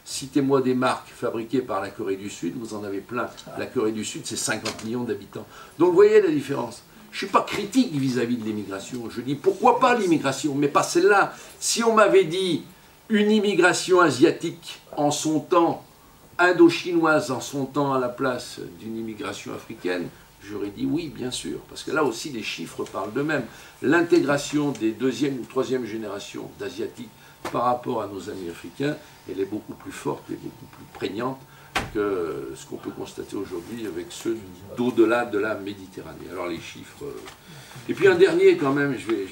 Citez-moi des marques fabriquées par la Corée du Sud, vous en avez plein. La Corée du Sud, c'est 50 millions d'habitants. Donc vous voyez la différence. Je ne suis pas critique vis-à-vis de l'immigration. Je dis pourquoi pas l'immigration, mais pas celle-là. Si on m'avait dit une immigration asiatique en son temps, indo-chinoise en son temps à la place d'une immigration africaine, j'aurais dit oui, bien sûr. Parce que là aussi, les chiffres parlent d'eux-mêmes. L'intégration des deuxième ou troisième générations d'Asiatiques par rapport à nos amis africains, elle est beaucoup plus forte et beaucoup plus prégnante que ce qu'on peut constater aujourd'hui avec ceux d'au-delà de la Méditerranée. Alors les chiffres... Et puis un dernier quand même, je vais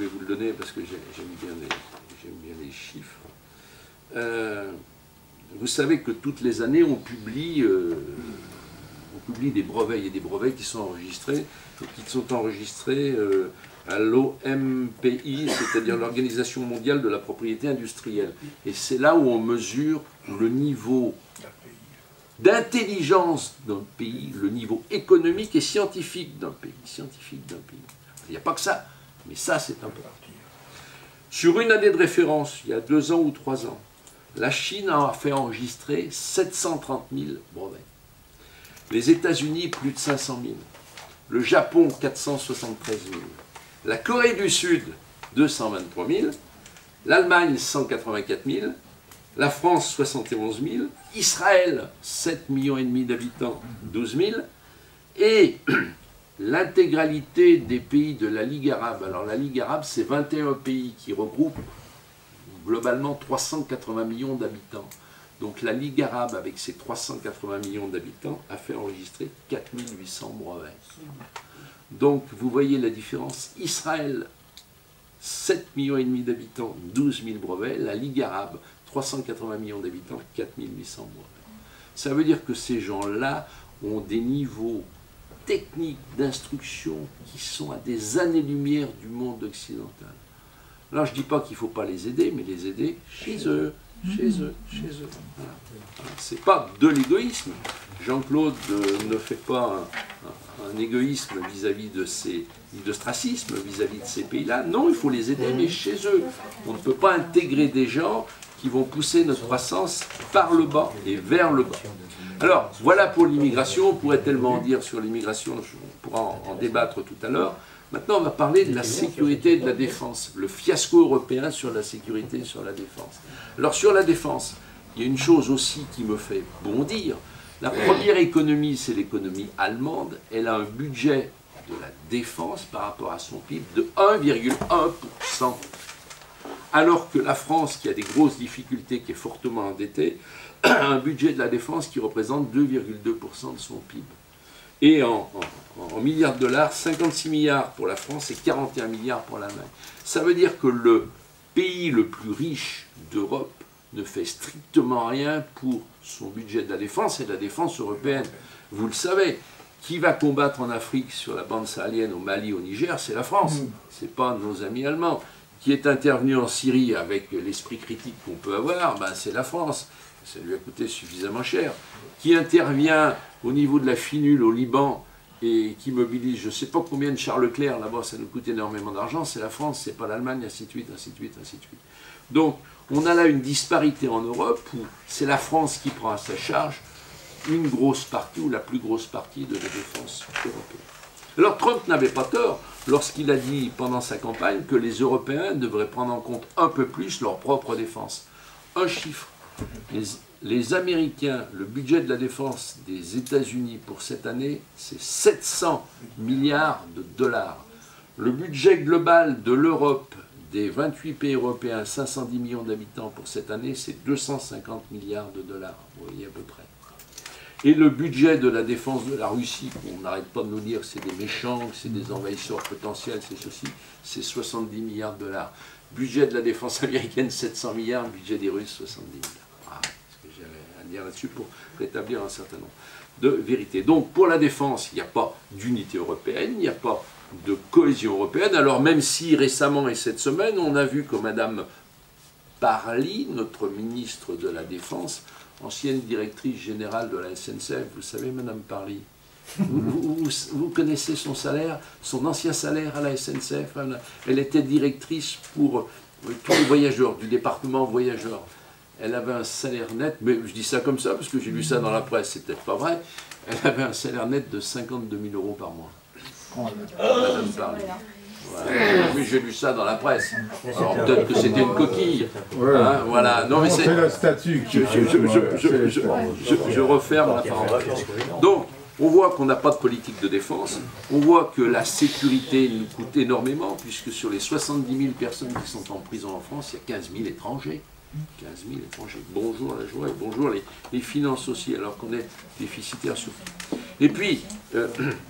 vous le donner parce que j'aime bien les chiffres. Vous savez que toutes les années on publie des brevets. Il y a des brevets qui sont enregistrés, à l'OMPI, c'est-à-dire l'Organisation mondiale de la propriété industrielle. Et c'est là où on mesure le niveau d'intelligence d'un pays, le niveau économique et scientifique d'un pays. Il n'y a pas que ça, mais ça c'est important. Sur une année de référence, il y a 2 ans ou 3 ans, la Chine a fait enregistrer 730 000 brevets. Les États-Unis, plus de 500 000. Le Japon, 473 000. La Corée du Sud, 223 000. L'Allemagne, 184 000. La France, 71 000. Israël, 7,5 millions d'habitants, 12 000. Et l'intégralité des pays de la Ligue arabe. Alors la Ligue arabe, c'est 21 pays qui regroupent globalement 380 millions d'habitants. Donc la Ligue arabe, avec ses 380 millions d'habitants, a fait enregistrer 4800 brevets. Donc vous voyez la différence. Israël, 7,5 millions d'habitants, 12 000 brevets. La Ligue arabe, 380 millions d'habitants, 4800 brevets. Ça veut dire que ces gens-là ont des niveaux techniques d'instruction qui sont à des années-lumière du monde occidental. Alors je ne dis pas qu'il ne faut pas les aider, mais les aider chez eux. Voilà. C'est pas de l'égoïsme. Jean-Claude ne fait pas un égoïsme vis-à-vis de ces d'ostracisme vis-à-vis de ces pays-là. Non, il faut les aider, mais chez eux. On ne peut pas intégrer des gens qui vont pousser notre croissance par le bas et vers le bas. Alors, voilà pour l'immigration. On pourrait tellement en dire sur l'immigration, on pourra en débattre tout à l'heure. Maintenant, on va parler de la sécurité et de la défense. Le fiasco européen sur la sécurité et sur la défense. Alors, sur la défense, il y a une chose aussi qui me fait bondir. La première économie, c'est l'économie allemande. Elle a un budget de la défense par rapport à son PIB de 1,1%. Alors que la France, qui a des grosses difficultés, qui est fortement endettée, a un budget de la défense qui représente 2,2% de son PIB. Et en milliards de dollars, 56 milliards pour la France et 41 milliards pour l'Allemagne. Ça veut dire que le pays le plus riche d'Europe ne fait strictement rien pour son budget de la défense et de la défense européenne. Vous le savez, qui va combattre en Afrique sur la bande sahélienne, au Mali, au Niger, c'est la France. Ce n'est pas nos amis allemands. Qui est intervenu en Syrie avec l'esprit critique qu'on peut avoir, ben c'est la France. Ça lui a coûté suffisamment cher. Qui intervient au niveau de la finule au Liban et qui mobilise je ne sais pas combien de chars Leclerc, là-bas ça nous coûte énormément d'argent, c'est la France, c'est pas l'Allemagne, ainsi de suite, ainsi de suite, ainsi de suite. Donc on a là une disparité en Europe où c'est la France qui prend à sa charge une grosse partie ou la plus grosse partie de la défense européenne. Alors Trump n'avait pas tort lorsqu'il a dit pendant sa campagne que les Européens devraient prendre en compte un peu plus leur propre défense. Un chiffre. Les Américains, le budget de la défense des États-Unis pour cette année, c'est 700 milliards de dollars. Le budget global de l'Europe, des 28 pays européens, 510 millions d'habitants pour cette année, c'est 250 milliards de dollars. Vous voyez à peu près. Et le budget de la défense de la Russie, on n'arrête pas de nous dire que c'est des méchants, que c'est des envahisseurs potentiels, c'est ceci, c'est 70 milliards de dollars. Budget de la défense américaine, 700 milliards, budget des Russes, 70 milliards. Voilà ce que j'avais à dire là-dessus pour rétablir un certain nombre de vérités. Donc pour la défense, il n'y a pas d'unité européenne, il n'y a pas de cohésion européenne, alors même si récemment et cette semaine, on a vu que Mme Parly, notre ministre de la Défense, ancienne directrice générale de la SNCF, vous savez, Mme Parly, vous connaissez son salaire, son ancien salaire à la SNCF. Elle était directrice pour tous les voyageurs, du département voyageurs. Elle avait un salaire net, mais je dis ça comme ça parce que j'ai lu ça dans la presse, c'est peut-être pas vrai. Elle avait un salaire net de 52 000 € par mois. Mme Parly. Voilà. Oui, j'ai lu ça dans la presse. Alors peut-être que c'était une coquille. Hein, voilà. Non, mais c'est le statut. Je referme la parenthèse. Donc, on voit qu'on n'a pas de politique de défense. On voit que la sécurité nous coûte énormément, puisque sur les 70 000 personnes qui sont en prison en France, il y a 15 000 étrangers. 15 000 étrangers. Bonjour la joie et bonjour les finances aussi, alors qu'on est déficitaire sur tout. Et puis,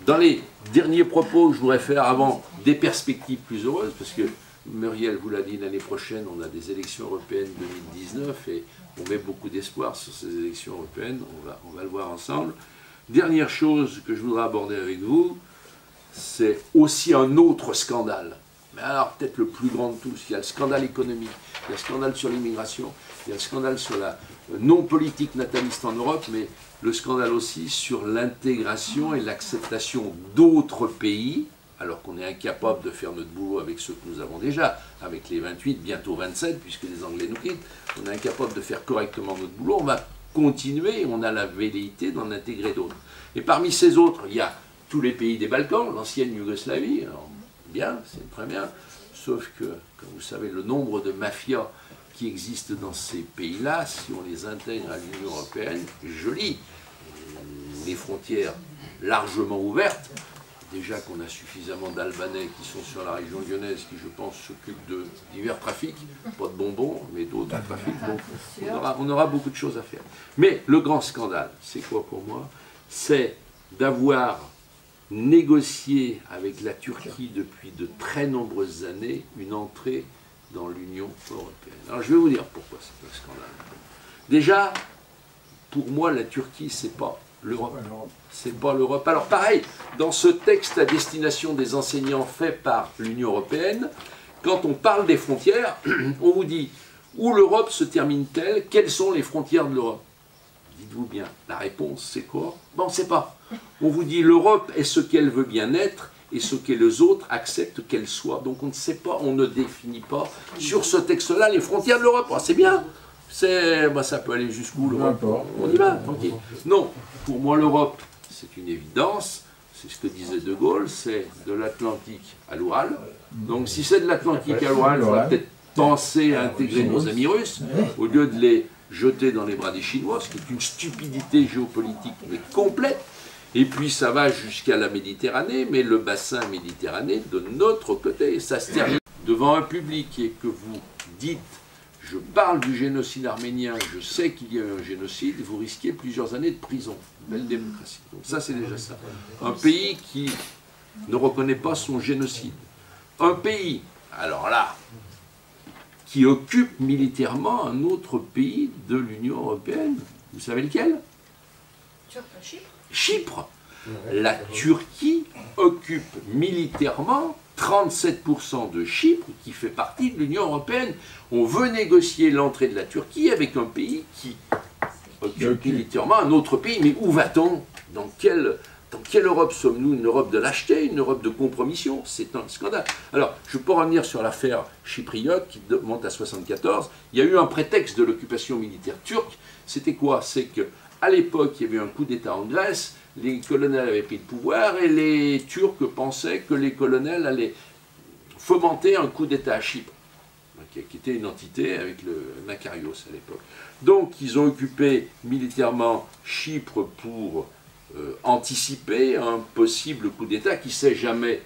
dans les derniers propos que je voudrais faire avant des perspectives plus heureuses, parce que Muriel vous l'a dit, l'année prochaine, on a des élections européennes 2019 et on met beaucoup d'espoir sur ces élections européennes, on va le voir ensemble. Dernière chose que je voudrais aborder avec vous, c'est aussi un autre scandale. Mais alors peut-être le plus grand de tous, il y a le scandale économique, il y a le scandale sur l'immigration, il y a le scandale sur la non-politique nataliste en Europe, mais le scandale aussi sur l'intégration et l'acceptation d'autres pays, alors qu'on est incapable de faire notre boulot avec ceux que nous avons déjà, avec les 28, bientôt 27, puisque les Anglais nous quittent, on est incapable de faire correctement notre boulot, on va continuer, on a la velléité d'en intégrer d'autres. Et parmi ces autres, il y a tous les pays des Balkans, l'ancienne Yougoslavie, alors, bien, c'est très bien, sauf que, comme vous savez, le nombre de mafias qui existent dans ces pays-là, si on les intègre à l'Union européenne, joli, les frontières largement ouvertes, déjà qu'on a suffisamment d'Albanais qui sont sur la région lyonnaise, qui je pense s'occupent de divers trafics, pas de bonbons, mais d'autres trafics, donc on aura beaucoup de choses à faire. Mais le grand scandale, c'est quoi pour moi? C'est d'avoir négocié avec la Turquie depuis de très nombreuses années une entrée dans l'Union européenne. Alors je vais vous dire pourquoi c'est un scandale. Déjà, pour moi, la Turquie, c'est pas l'Europe. C'est pas l'Europe. Alors pareil, dans ce texte à destination des enseignants fait par l'Union européenne, quand on parle des frontières, on vous dit où l'Europe se termine-t-elle? Quelles sont les frontières de l'Europe? Dites-vous bien, la réponse c'est quoi? Bon, on ne sait pas. On vous dit l'Europe est ce qu'elle veut bien être et ce que les autres acceptent qu'elle soit. Donc on ne sait pas, on ne définit pas sur ce texte-là les frontières de l'Europe. Oh, c'est bien, ça peut aller jusqu'où l'Europe? On y va, tranquille. Non, pour moi l'Europe, c'est une évidence, c'est ce que disait De Gaulle, c'est de l'Atlantique à l'Oural. Donc si c'est de l'Atlantique à l'Oural, il faudra peut-être penser à intégrer nos amis russes, au lieu de les jeter dans les bras des Chinois, ce qui est une stupidité géopolitique mais complète. Et puis ça va jusqu'à la Méditerranée, mais le bassin méditerranéen de notre côté, ça se termine devant un public et que vous dites je parle du génocide arménien, je sais qu'il y a eu un génocide, vous risquez plusieurs années de prison. Belle démocratie. Donc ça, c'est déjà ça. Un pays qui ne reconnaît pas son génocide. Un pays, alors là, qui occupe militairement un autre pays de l'Union européenne. Vous savez lequel? Chypre. Chypre. La Turquie occupe militairement 37% de Chypre, qui fait partie de l'Union européenne. On veut négocier l'entrée de la Turquie avec un pays qui occupe militairement un autre pays. Mais où va-t-on? Dans quelle Europe sommes-nous? Une Europe de lâcheté, une Europe de compromission? C'est un scandale. Alors, je peux revenir sur l'affaire chypriote qui monte à 1974. Il y a eu un prétexte de l'occupation militaire turque. C'était quoi? C'est qu'à l'époque, il y avait eu un coup d'État en Grèce. Les colonels avaient pris le pouvoir et les Turcs pensaient que les colonels allaient fomenter un coup d'État à Chypre, qui était une entité avec le Makarios à l'époque. Donc ils ont occupé militairement Chypre pour anticiper un possible coup d'État qui ne s'est jamais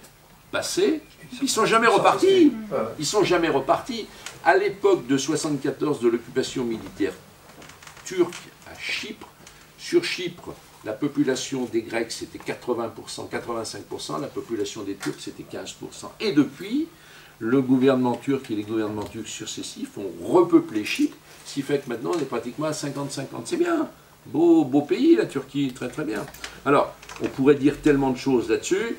passé. Ils ne sont jamais repartis. Ils ne sont jamais repartis. À l'époque de 1974 de l'occupation militaire turque à Chypre, sur Chypre, la population des Grecs, c'était 80%, 85%, la population des Turcs, c'était 15%. Et depuis, le gouvernement turc et les gouvernements turcs successifs ont repeuplé Chypre, ce qui fait que maintenant, on est pratiquement à 50-50. C'est bien, beau pays, la Turquie, très très bien. Alors, on pourrait dire tellement de choses là-dessus.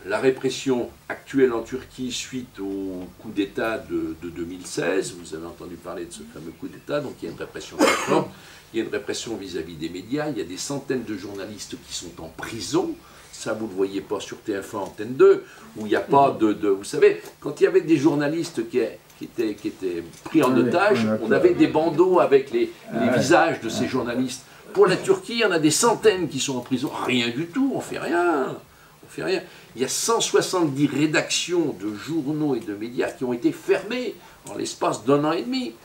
La répression actuelle en Turquie suite au coup d'État de 2016, vous avez entendu parler de ce fameux coup d'État, donc il y a une répression très forte, il y a une répression vis-à-vis des médias, il y a des centaines de journalistes qui sont en prison, ça vous ne le voyez pas sur TF1, Antenne 2, où il n'y a pas vous savez, quand il y avait des journalistes qui étaient pris en otage, on avait des bandeaux avec les visages de ces journalistes. Pour la Turquie, il y en a des centaines qui sont en prison, rien du tout, on ne fait rien. On fait rien. Il y a 170 rédactions de journaux et de médias qui ont été fermées en l'espace d'1 an et demi.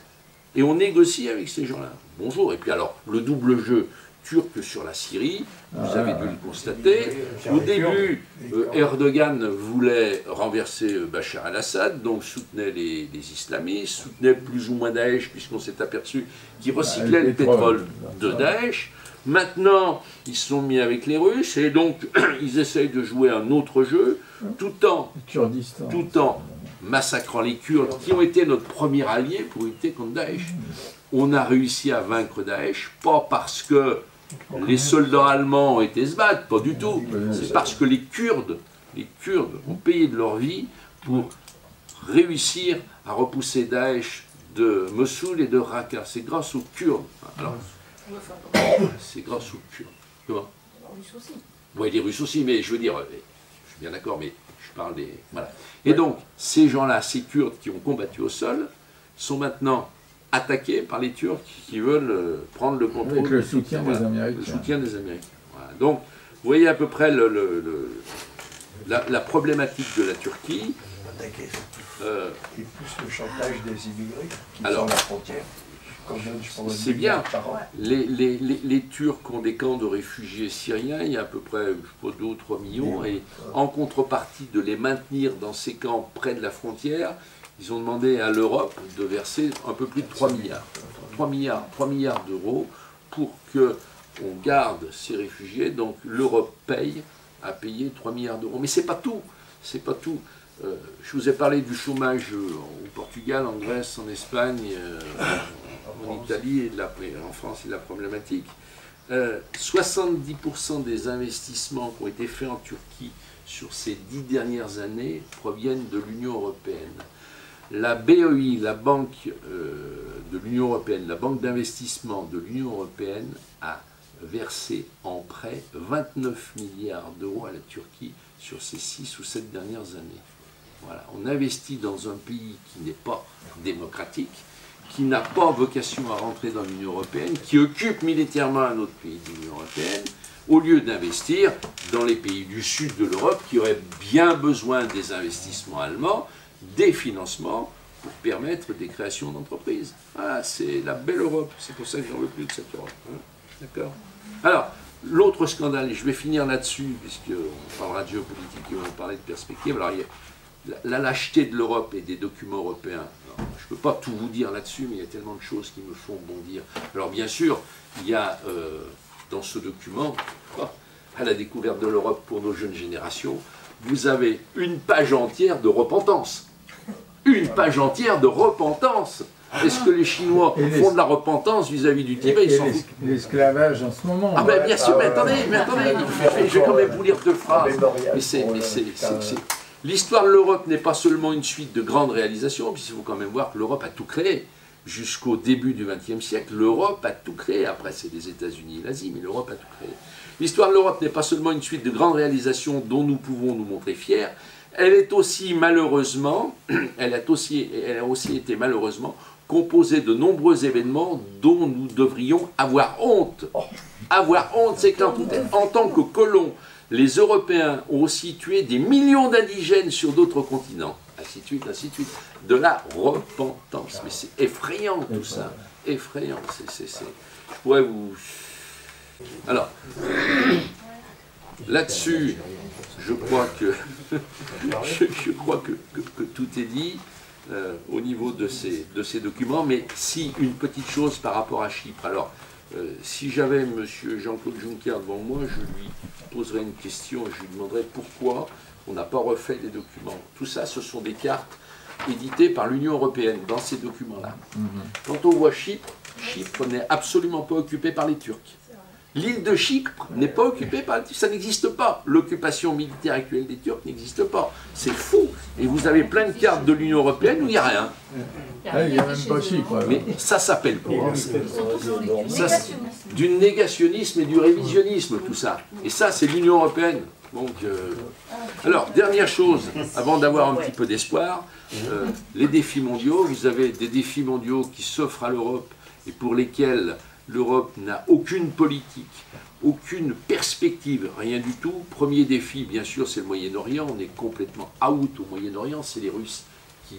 Et on négocie avec ces gens-là. Bonjour. Et puis alors, le double jeu turc sur la Syrie, vous avez dû le constater. Au début, Erdogan voulait renverser Bachar el-Assad, donc soutenait les islamistes, soutenait plus ou moins Daesh, puisqu'on s'est aperçu qu'il recyclait le pétrole de Daesh. Maintenant, ils se sont mis avec les Russes et donc ils essayent de jouer un autre jeu tout en massacrant les Kurdes qui ont été notre premier allié pour lutter contre Daesh. On a réussi à vaincre Daesh, pas parce que les soldats allemands ont été se battre, pas du tout. C'est parce que les Kurdes ont payé de leur vie pour réussir à repousser Daesh de Mossoul et de Raqqa. C'est grâce aux Kurdes. Alors, c'est grâce aux Kurdes. Comment? Les Russes aussi. Oui, les Russes aussi, mais je veux dire, je suis bien d'accord, mais je parle des... Voilà. Et donc, ces gens-là, ces Kurdes qui ont combattu au sol, sont maintenant attaqués par les Turcs qui veulent prendre le contrôle. Avec le soutien des Américains. Le soutien des Américains. Voilà. Donc, voyez à peu près la problématique de la Turquie. Et plus le chantage des immigrés qui Alors, sont à la frontière. C'est bien. Les Turcs ont des camps de réfugiés syriens, il y a à peu près 2 ou 3 millions, et en contrepartie de les maintenir dans ces camps près de la frontière, ils ont demandé à l'Europe de verser un peu plus de 3 milliards. 3 milliards d'euros pour qu'on garde ces réfugiés. Donc l'Europe a payé 3 milliards d'euros. Mais c'est pas tout. C'est pas tout. Je vous ai parlé du chômage au Portugal, en Grèce, en Espagne, en Italie et en France, c'est de la problématique. 70% des investissements qui ont été faits en Turquie sur ces 10 dernières années proviennent de l'Union européenne. La BEI, la Banque de l'Union européenne, la Banque d'investissement de l'Union européenne, a versé en prêt 29 milliards d'euros à la Turquie sur ces 6 ou 7 dernières années. Voilà. On investit dans un pays qui n'est pas démocratique, qui n'a pas vocation à rentrer dans l'Union européenne, qui occupe militairement un autre pays de l'Union européenne, au lieu d'investir dans les pays du sud de l'Europe qui auraient bien besoin des investissements allemands, des financements pour permettre des créations d'entreprises. Ah, c'est la belle Europe, c'est pour ça que j'en veux plus de cette Europe. Hein. D'accord ? Alors, l'autre scandale, et je vais finir là-dessus, puisqu'on parlera de géopolitique et on va parler de perspective. Alors, il y a la lâcheté de l'Europe et des documents européens. Alors, je ne peux pas tout vous dire là-dessus, mais il y a tellement de choses qui me font bondir. Alors, bien sûr, il y a dans ce document, à la découverte de l'Europe pour nos jeunes générations, vous avez une page entière de repentance. Une page entière de repentance. Est-ce que les Chinois font de la repentance vis-à-vis du Tibet? Ils s'en foutent. L'esclavage en ce moment. Ah ben bien sûr, mais attendez, je vais quand même vous lire 2 phrases. L'histoire de l'Europe n'est pas seulement une suite de grandes réalisations, puisqu'il faut quand même voir que l'Europe a tout créé. Jusqu'au début du XXe siècle, l'Europe a tout créé. Après, c'est les États-Unis et l'Asie, mais l'Europe a tout créé. L'histoire de l'Europe n'est pas seulement une suite de grandes réalisations dont nous pouvons nous montrer fiers, elle est aussi malheureusement, elle a aussi été malheureusement composée de nombreux événements dont nous devrions avoir honte. Avoir honte, c'est qu'en tant que colons, les Européens ont aussi tué des millions d'indigènes sur d'autres continents, ainsi de suite, ainsi de suite. De la repentance. Mais c'est effrayant tout ça. Effrayant. Je pourrais vous... Alors, là-dessus, je crois que, que tout est dit au niveau de ces documents. Mais si une petite chose par rapport à Chypre. Alors, si j'avais M. Jean-Claude Juncker devant moi, je lui poserais une question et je lui demanderais pourquoi on n'a pas refait les documents. Tout ça, ce sont des cartes éditées par l'Union européenne dans ces documents-là. Quand on voit Chypre, Chypre n'est absolument pas occupée par les Turcs. L'île de Chypre n'est pas occupée par les Turcs. Ça n'existe pas. L'occupation militaire actuelle des Turcs n'existe pas. C'est fou. Et vous avez plein de cartes de l'Union européenne où il n'y a rien. Il n'y a même pas Chypre. Mais ça s'appelle quoi? Du négationnisme et du révisionnisme, tout ça. Et ça, c'est l'Union européenne. Donc, alors, dernière chose, avant d'avoir un petit peu d'espoir, les défis mondiaux. Vous avez des défis mondiaux qui s'offrent à l'Europe et pour lesquels l'Europe n'a aucune politique, aucune perspective, rien du tout. Premier défi, bien sûr, c'est le Moyen-Orient. On est complètement out au Moyen-Orient. C'est les Russes qui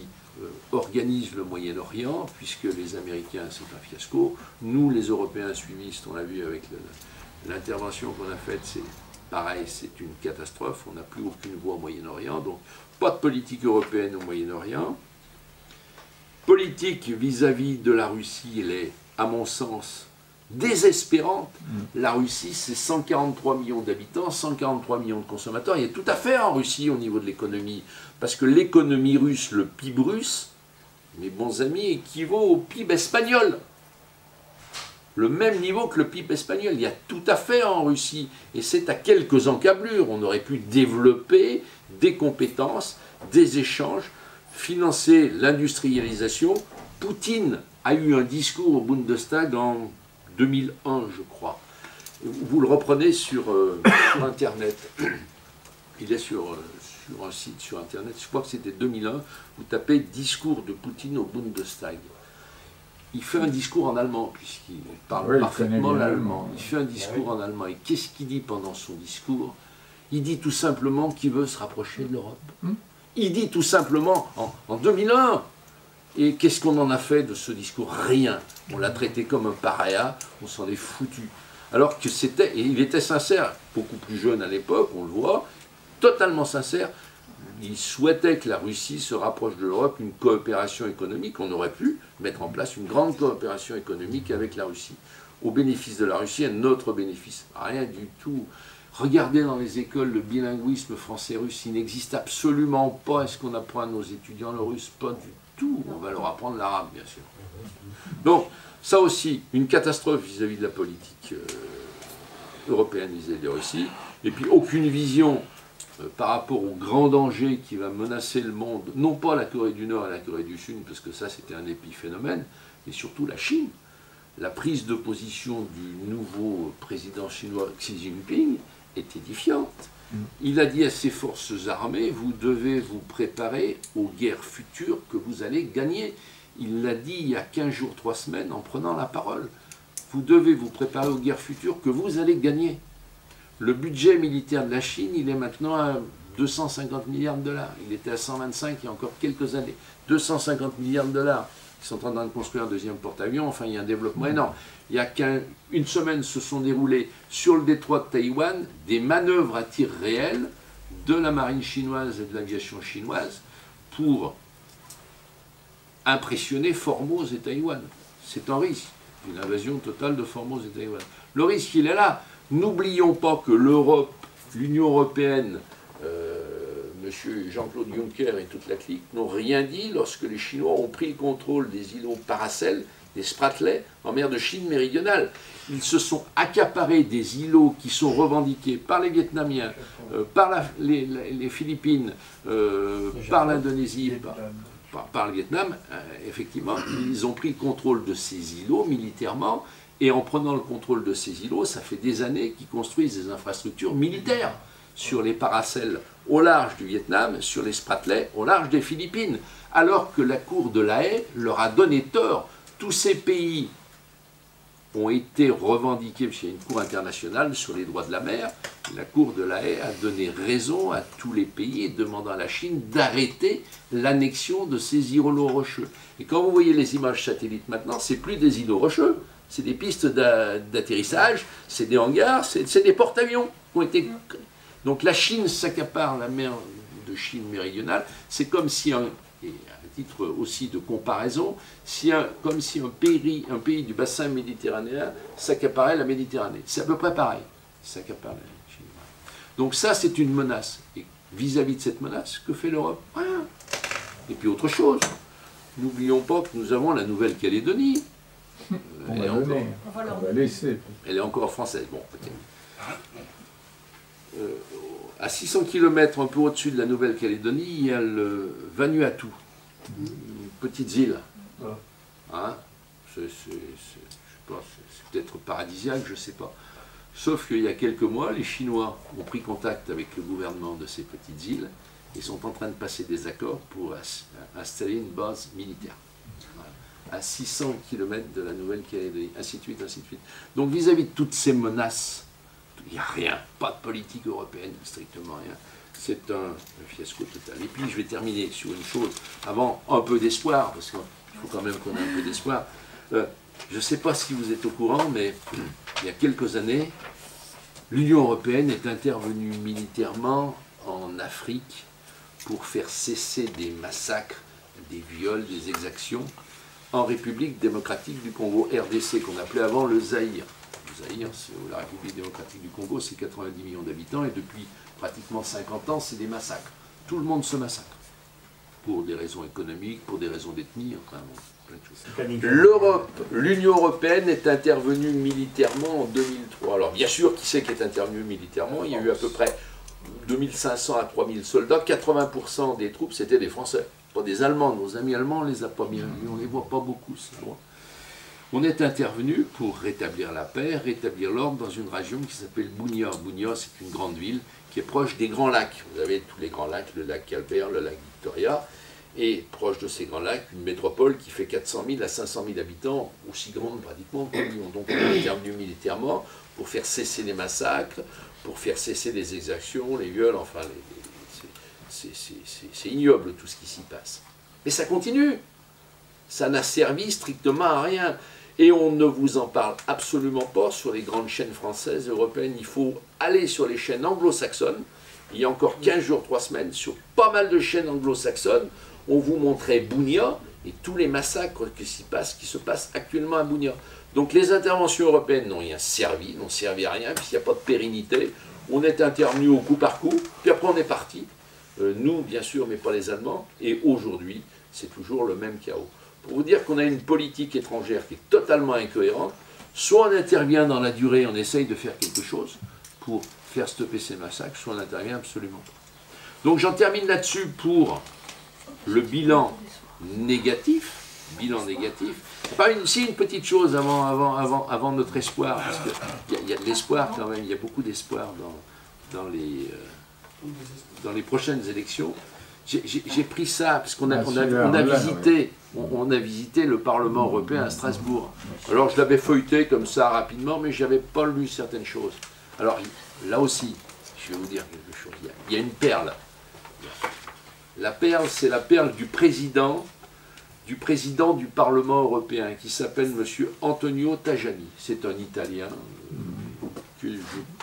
organisent le Moyen-Orient, puisque les Américains, c'est un fiasco. Nous, les Européens suivistes, on l'a vu avec l'intervention qu'on a faite, c'est pareil, c'est une catastrophe. On n'a plus aucune voix au Moyen-Orient. Donc, pas de politique européenne au Moyen-Orient. Politique vis-à-vis de la Russie, elle est, à mon sens, désespérante. La Russie, c'est 143 millions d'habitants, 143 millions de consommateurs. Il y a tout à faire en Russie au niveau de l'économie. Parce que l'économie russe, le PIB russe, mes bons amis, équivaut au PIB espagnol. Le même niveau que le PIB espagnol. Il y a tout à faire en Russie. Et c'est à quelques encablures. On aurait pu développer des compétences, des échanges, financer l'industrialisation. Poutine a eu un discours au Bundestag en 2001, je crois. Vous le reprenez sur Internet. Il est sur un site sur Internet, je crois que c'était 2001. Vous tapez « Discours de Poutine au Bundestag ». il fait un discours en allemand, puisqu'il parle Oui, il parfaitement connaît bien l'allemand. l'allemand. Il fait un discours en allemand. Et qu'est-ce qu'il dit pendant son discours? Il dit tout simplement qu'il veut se rapprocher de l'Europe. Il dit tout simplement, en 2001, et qu'est-ce qu'on en a fait de ce discours? Rien. On l'a traité comme un paria, on s'en est foutu. Alors que c'était, et il était sincère, beaucoup plus jeune à l'époque, on le voit, totalement sincère. Il souhaitait que la Russie se rapproche de l'Europe, une coopération économique. On aurait pu mettre en place une grande coopération économique avec la Russie. Au bénéfice de la Russie, à notre bénéfice. Rien du tout. Regardez dans les écoles le bilinguisme français-russe, il n'existe absolument pas. Est-ce qu'on apprend à nos étudiants le russe? Pas du tout. On va leur apprendre l'arabe, bien sûr. Donc, ça aussi, une catastrophe vis-à-vis de la politique européenne vis-à-vis de la Russie. Et puis, aucune vision par rapport au grand danger qui va menacer le monde, non pas la Corée du Nord et la Corée du Sud, parce que ça c'était un épiphénomène, mais surtout la Chine. La prise de position du nouveau président chinois Xi Jinping est édifiante. Il a dit à ses forces armées, vous devez vous préparer aux guerres futures que vous allez gagner. Il l'a dit il y a 15 jours, 3 semaines, en prenant la parole. Vous devez vous préparer aux guerres futures que vous allez gagner. Le budget militaire de la Chine, il est maintenant à 250 milliards de dollars. Il était à 125 il y a encore quelques années. 250 milliards de dollars. Ils sont en train de construire un deuxième porte-avions. Enfin, il y a un développement énorme. Il y a qu'une semaine se sont déroulées sur le détroit de Taïwan des manœuvres à tir réel de la marine chinoise et de l'aviation chinoise pour impressionner Formose et Taïwan. C'est un risque, une invasion totale de Formose et Taïwan. Le risque, il est là. N'oublions pas que l'Europe, l'Union européenne, M. Jean-Claude Juncker et toute la clique n'ont rien dit lorsque les Chinois ont pris le contrôle des îlots Paracel, des Spratly, en mer de Chine méridionale. Ils se sont accaparés des îlots qui sont revendiqués par les Vietnamiens, par les Philippines, par l'Indonésie, par le Vietnam. Effectivement, ils ont pris le contrôle de ces îlots militairement. Et en prenant le contrôle de ces îlots, ça fait des années qu'ils construisent des infrastructures militaires sur les Paracels au large du Vietnam, sur les Spratly au large des Philippines, alors que la Cour de la Haye leur a donné tort. Tous ces pays ont été revendiqués, parce qu'il y a une Cour internationale sur les droits de la mer, la Cour de la Haye a donné raison à tous les pays, demandant à la Chine d'arrêter l'annexion de ces îlots rocheux. Et quand vous voyez les images satellites maintenant, c'est plus des îlots rocheux, c'est des pistes d'atterrissage, c'est des hangars, c'est des porte-avions qui ont été... Donc la Chine s'accapare la mer de Chine méridionale. C'est comme si, et à titre aussi de comparaison, comme si un pays du bassin méditerranéen s'accaparait la Méditerranée. C'est à peu près pareil. S'accapare la Chine. Donc ça, c'est une menace. Et vis-à-vis de cette menace, que fait l'Europe? Rien. Et puis autre chose, n'oublions pas que nous avons la Nouvelle-Calédonie. On va laisser. Elle est encore française. Bon, à 600 km un peu au-dessus de la Nouvelle-Calédonie, il y a le Vanuatu, une petite île. Hein? C'est peut-être paradisiaque, je ne sais pas. Sauf qu'il y a quelques mois, les Chinois ont pris contact avec le gouvernement de ces petites îles et sont en train de passer des accords pour installer une base militaire. À 600 km de la Nouvelle-Calédonie, ainsi de suite, ainsi de suite. Donc vis-à-vis de toutes ces menaces, il n'y a rien, pas de politique européenne, strictement rien. C'est un fiasco total. Et puis je vais terminer sur une chose, avant un peu d'espoir, parce qu'il faut quand même qu'on ait un peu d'espoir. Je ne sais pas si vous êtes au courant, mais il y a quelques années, l'Union européenne est intervenue militairement en Afrique pour faire cesser des massacres, des viols, des exactions en République démocratique du Congo, RDC, qu'on appelait avant le Zaïre. Le Zaïre, la République démocratique du Congo, c'est 90 millions d'habitants, et depuis pratiquement 50 ans, c'est des massacres. Tout le monde se massacre. Pour des raisons économiques, pour des raisons d'ethnie, enfin, bon, plein de choses. L'Europe, l'Union européenne est intervenue militairement en 2003. Alors, bien sûr, qui c'est qui est intervenu militairement? Il y a eu à peu près 2500 à 3000 soldats. 80% des troupes, c'était des Français. Pas des Allemands, nos amis allemands, on les a pas bien vus, on les voit pas beaucoup, c'est loin. On est intervenu pour rétablir la paix, rétablir l'ordre dans une région qui s'appelle Bunia. Bunia, c'est une grande ville qui est proche des grands lacs. Vous avez tous les grands lacs, le lac Calvaire, le lac Victoria. et proche de ces grands lacs, une métropole qui fait 400 000 à 500 000 habitants, aussi grande pratiquement que Lyon. Donc on est intervenu militairement pour faire cesser les massacres, pour faire cesser les exactions, les viols, enfin, c'est ignoble tout ce qui s'y passe. Mais ça continue. Ça n'a servi strictement à rien. Et on ne vous en parle absolument pas sur les grandes chaînes françaises, européennes. Il faut aller sur les chaînes anglo-saxonnes. Il y a encore 15 jours, 3 semaines, sur pas mal de chaînes anglo-saxonnes, on vous montrait Bounia et tous les massacres qui se passent actuellement à Bounia. Donc les interventions européennes n'ont rien servi, n'ont servi à rien, puisqu'il n'y a pas de pérennité. On est intervenu au coup par coup, puis après on est parti. Nous, bien sûr, mais pas les Allemands. Et aujourd'hui, c'est toujours le même chaos. Pour vous dire qu'on a une politique étrangère qui est totalement incohérente, soit on intervient dans la durée, on essaye de faire quelque chose pour faire stopper ces massacres, soit on n'intervient absolument pas. Donc j'en termine là-dessus pour le bilan négatif. Bilan négatif. Si une petite chose avant notre espoir, parce qu'il y a de l'espoir quand même, il y a beaucoup d'espoir dans les prochaines élections. J'ai pris ça, parce qu'on a visité le Parlement européen à Strasbourg. Alors je l'avais feuilleté comme ça rapidement, mais je n'avais pas lu certaines choses. Alors là aussi, je vais vous dire quelque chose. Il y a une perle. La perle, c'est la perle du président du Parlement européen, qui s'appelle M. Antonio Tajani. C'est un Italien qui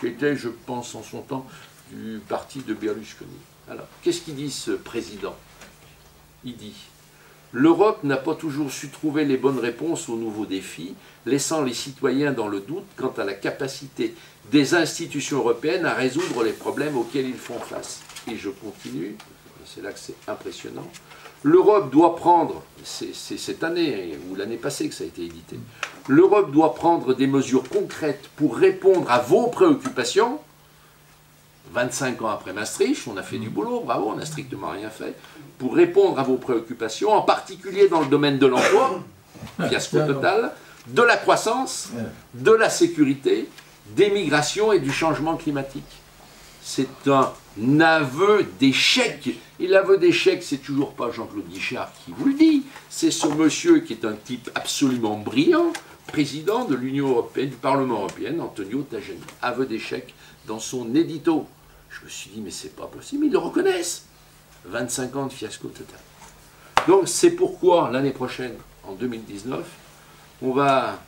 était, je pense, en son temps, du parti de Berlusconi. Alors, qu'est-ce qu'il dit, ce président? Il dit: l'Europe n'a pas toujours su trouver les bonnes réponses aux nouveaux défis, laissant les citoyens dans le doute quant à la capacité des institutions européennes à résoudre les problèmes auxquels ils font face. Et je continue, c'est là que c'est impressionnant. L'Europe doit prendre, c'est cette année ou l'année passée que ça a été édité, l'Europe doit prendre des mesures concrètes pour répondre à vos préoccupations. 25 ans après Maastricht, on a fait du boulot, bravo, on n'a strictement rien fait, pour répondre à vos préoccupations, en particulier dans le domaine de l'emploi, fiasco total, de la croissance, de la sécurité, des migrations et du changement climatique. C'est un aveu d'échec. Et l'aveu d'échec, c'est toujours pas Jean-Claude Guichard qui vous le dit, c'est ce monsieur qui est un type absolument brillant, président de l'Union européenne, du Parlement européen, Antonio Tajani. Aveu d'échec dans son édito. Je me suis dit, mais c'est pas possible, ils le reconnaissent. 25 ans de fiasco total. Donc c'est pourquoi l'année prochaine, en 2019, on va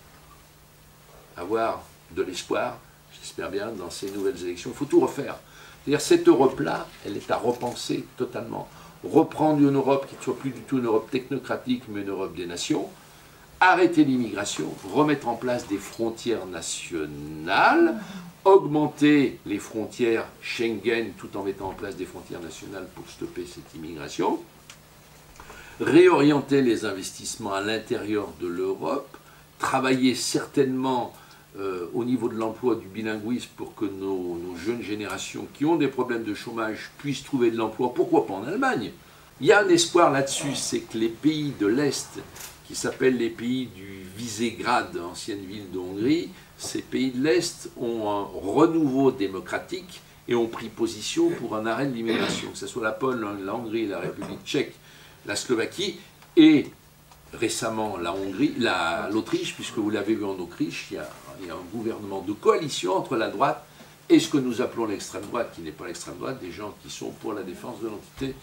avoir de l'espoir, j'espère bien, dans ces nouvelles élections. Il faut tout refaire. C'est-à-dire, cette Europe-là, elle est à repenser totalement. Reprendre une Europe qui ne soit plus du tout une Europe technocratique, mais une Europe des nations. Arrêter l'immigration, remettre en place des frontières nationales, augmenter les frontières Schengen tout en mettant en place des frontières nationales pour stopper cette immigration, réorienter les investissements à l'intérieur de l'Europe, travailler certainement au niveau de l'emploi, du bilinguisme, pour que nos jeunes générations qui ont des problèmes de chômage puissent trouver de l'emploi, pourquoi pas en Allemagne. Il y a un espoir là-dessus, c'est que les pays de l'Est, qui s'appellent les pays du Visegrad, ancienne ville de Hongrie, ces pays de l'Est ont un renouveau démocratique et ont pris position pour un arrêt de l'immigration, que ce soit la Pologne, la Hongrie, la République tchèque, la Slovaquie et récemment l'Autriche, puisque vous l'avez vu en Autriche, il y a un gouvernement de coalition entre la droite et ce que nous appelons l'extrême droite, qui n'est pas l'extrême droite, des gens qui sont pour la défense de l'entité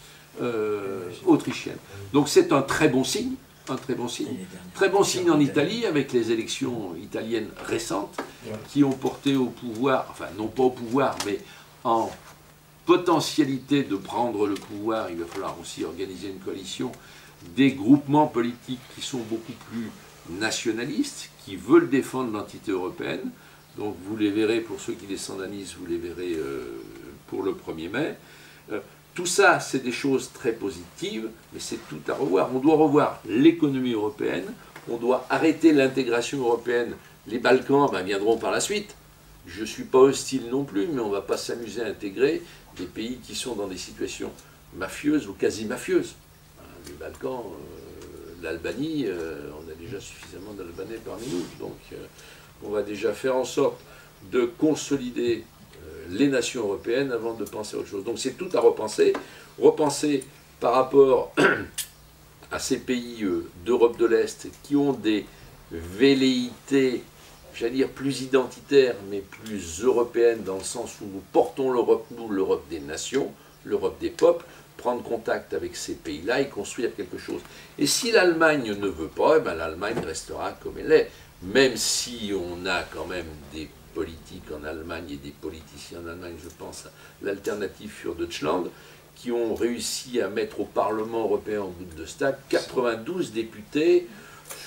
autrichienne. Donc c'est un très bon signe. Un très bon signe. Très bon signe en Italie, avec les élections italiennes récentes, qui ont porté au pouvoir, enfin non pas au pouvoir, mais en potentialité de prendre le pouvoir, il va falloir aussi organiser une coalition, des groupements politiques qui sont beaucoup plus nationalistes, qui veulent défendre l'entité européenne. Donc vous les verrez, pour ceux qui descendent à Nice, vous les verrez pour le 1er mai. Tout ça, c'est des choses très positives, mais c'est tout à revoir. On doit revoir l'économie européenne, on doit arrêter l'intégration européenne. Les Balkans viendront par la suite. Je ne suis pas hostile non plus, mais on ne va pas s'amuser à intégrer des pays qui sont dans des situations mafieuses ou quasi mafieuses. Les Balkans, l'Albanie, on a déjà suffisamment d'Albanais parmi nous. Donc on va déjà faire en sorte de consolider les nations européennes avant de penser à autre chose. Donc c'est tout à repenser. Repenser par rapport à ces pays d'Europe de l'Est qui ont des velléités, j'allais dire plus identitaires, mais plus européennes, dans le sens où nous portons l'Europe, nous, l'Europe des nations, l'Europe des peuples, prendre contact avec ces pays-là et construire quelque chose. Et si l'Allemagne ne veut pas, eh ben l'Allemagne restera comme elle est, même si on a quand même des politiques en Allemagne et des politiciens en Allemagne, je pense à l'Alternative für Deutschland, qui ont réussi à mettre au Parlement européen, au Bundestag, 92 députés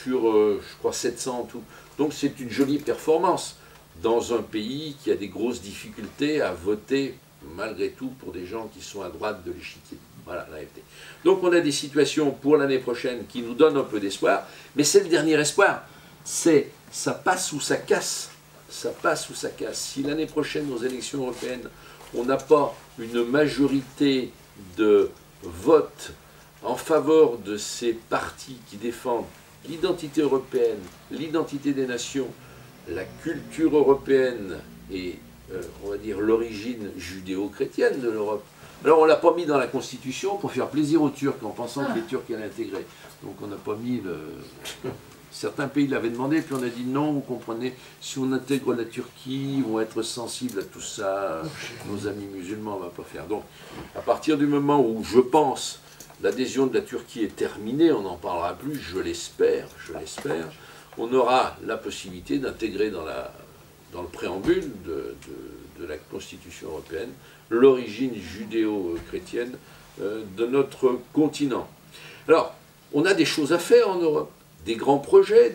sur, je crois, 700 en tout. Donc c'est une jolie performance dans un pays qui a des grosses difficultés à voter, malgré tout, pour des gens qui sont à droite de l'échiquier. Voilà, l'AfD. Donc on a des situations pour l'année prochaine qui nous donnent un peu d'espoir, mais c'est le dernier espoir. C'est ça passe ou ça casse. Ça passe ou ça casse. Si l'année prochaine, aux élections européennes, on n'a pas une majorité de vote en faveur de ces partis qui défendent l'identité européenne, l'identité des nations, la culture européenne et, on va dire, l'origine judéo-chrétienne de l'Europe. Alors on ne l'a pas mis dans la Constitution pour faire plaisir aux Turcs, en pensant que les Turcs allaient intégrer. Donc on n'a pas mis le... Certains pays l'avaient demandé, puis on a dit non, vous comprenez, si on intègre la Turquie, ils vont être sensibles à tout ça, nos amis musulmans, on ne va pas faire. Donc, à partir du moment où, je pense, l'adhésion de la Turquie est terminée, on n'en parlera plus, je l'espère, on aura la possibilité d'intégrer dans le préambule de la Constitution européenne l'origine judéo-chrétienne de notre continent. Alors, on a des choses à faire en Europe. Des grands projets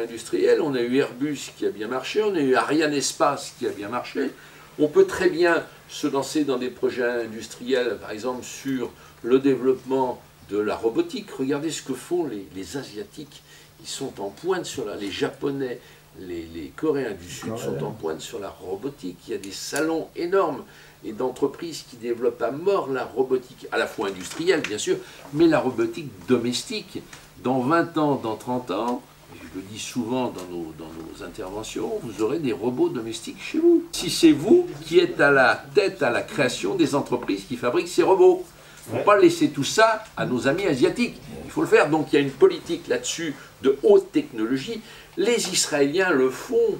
industriels. On a eu Airbus qui a bien marché, on a eu Ariane Espace qui a bien marché. On peut très bien se lancer dans des projets industriels, par exemple sur le développement de la robotique. Regardez ce que font les Asiatiques. Ils sont en pointe sur les Japonais, les Coréens du Sud sont en pointe sur la robotique. Il y a des salons énormes et d'entreprises qui développent à mort la robotique, à la fois industrielle bien sûr, mais la robotique domestique. Dans 20 ans, dans 30 ans, je le dis souvent dans nos interventions, vous aurez des robots domestiques chez vous. Si c'est vous qui êtes à la tête, à la création des entreprises qui fabriquent ces robots. Il ne faut pas laisser tout ça à nos amis asiatiques. Il faut le faire. Donc il y a une politique là-dessus de haute technologie. Les Israéliens le font.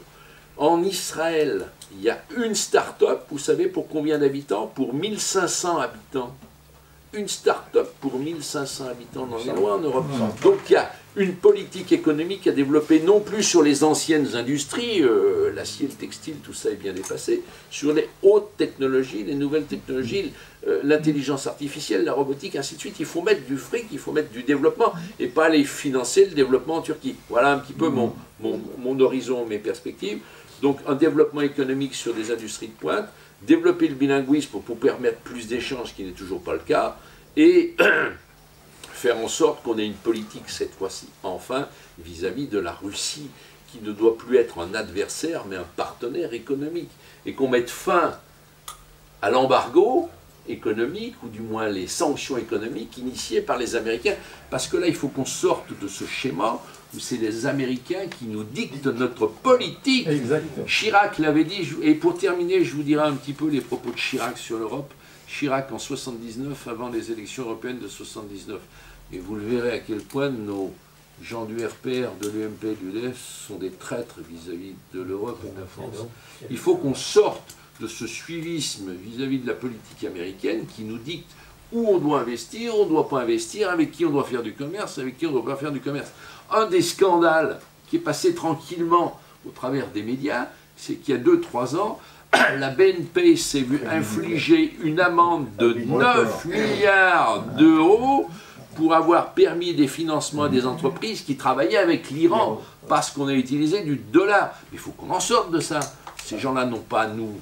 En Israël, il y a une start-up, vous savez pour combien d'habitants? Pour 1500 habitants. Une start-up pour 1500 habitants, on en est loin en Europe. Donc il y a une politique économique à développer non plus sur les anciennes industries, l'acier, le textile, tout ça est bien dépassé, sur les hautes technologies, les nouvelles technologies, l'intelligence artificielle, la robotique, ainsi de suite. Il faut mettre du fric, il faut mettre du développement et pas aller financer le développement en Turquie. Voilà un petit peu mon horizon, mes perspectives. Donc un développement économique sur des industries de pointe, développer le bilinguisme pour permettre plus d'échanges, qui n'est toujours pas le cas, et faire en sorte qu'on ait une politique, cette fois-ci, enfin, vis-à-vis de la Russie, qui ne doit plus être un adversaire, mais un partenaire économique, et qu'on mette fin à l'embargo économique, ou du moins les sanctions économiques initiées par les Américains, parce que là, il faut qu'on sorte de ce schéma où c'est les Américains qui nous dictent notre politique. Exactement. Chirac l'avait dit, et pour terminer, je vous dirai un petit peu les propos de Chirac sur l'Europe. Chirac en 79, avant les élections européennes de 79. Et vous le verrez à quel point nos gens du RPR, de l'UMP, de l'UDF sont des traîtres vis-à-vis de l'Europe et de la France. Il faut qu'on sorte de ce suivisme vis-à-vis de la politique américaine qui nous dicte où on doit investir, où on ne doit pas investir, avec qui on doit faire du commerce, avec qui on ne doit pas faire du commerce. Un des scandales qui est passé tranquillement au travers des médias, c'est qu'il y a 2-3 ans, la BNP s'est vue infliger une amende de 9 milliards d'euros pour avoir permis des financements à des entreprises qui travaillaient avec l'Iran, parce qu'on a utilisé du dollar. Il faut qu'on en sorte de ça. Ces gens-là n'ont pas à nous,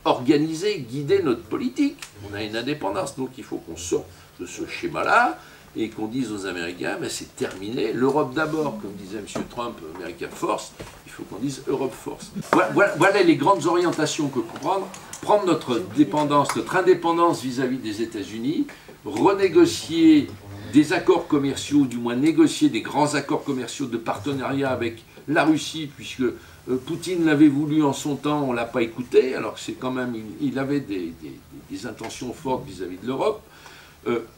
organiser, guider notre politique. On a une indépendance, donc il faut qu'on sorte de ce schéma-là et qu'on dise aux Américains, ben c'est terminé, l'Europe d'abord, comme disait M. Trump, America Force, il faut qu'on dise Europe Force. Voilà les grandes orientations que prendre notre indépendance vis-à-vis des États-Unis, renégocier des accords commerciaux, du moins négocier des grands accords commerciaux de partenariat avec la Russie, puisque Poutine l'avait voulu en son temps, on ne l'a pas écouté, alors que c'est quand même, il avait des intentions fortes vis-à-vis de l'Europe.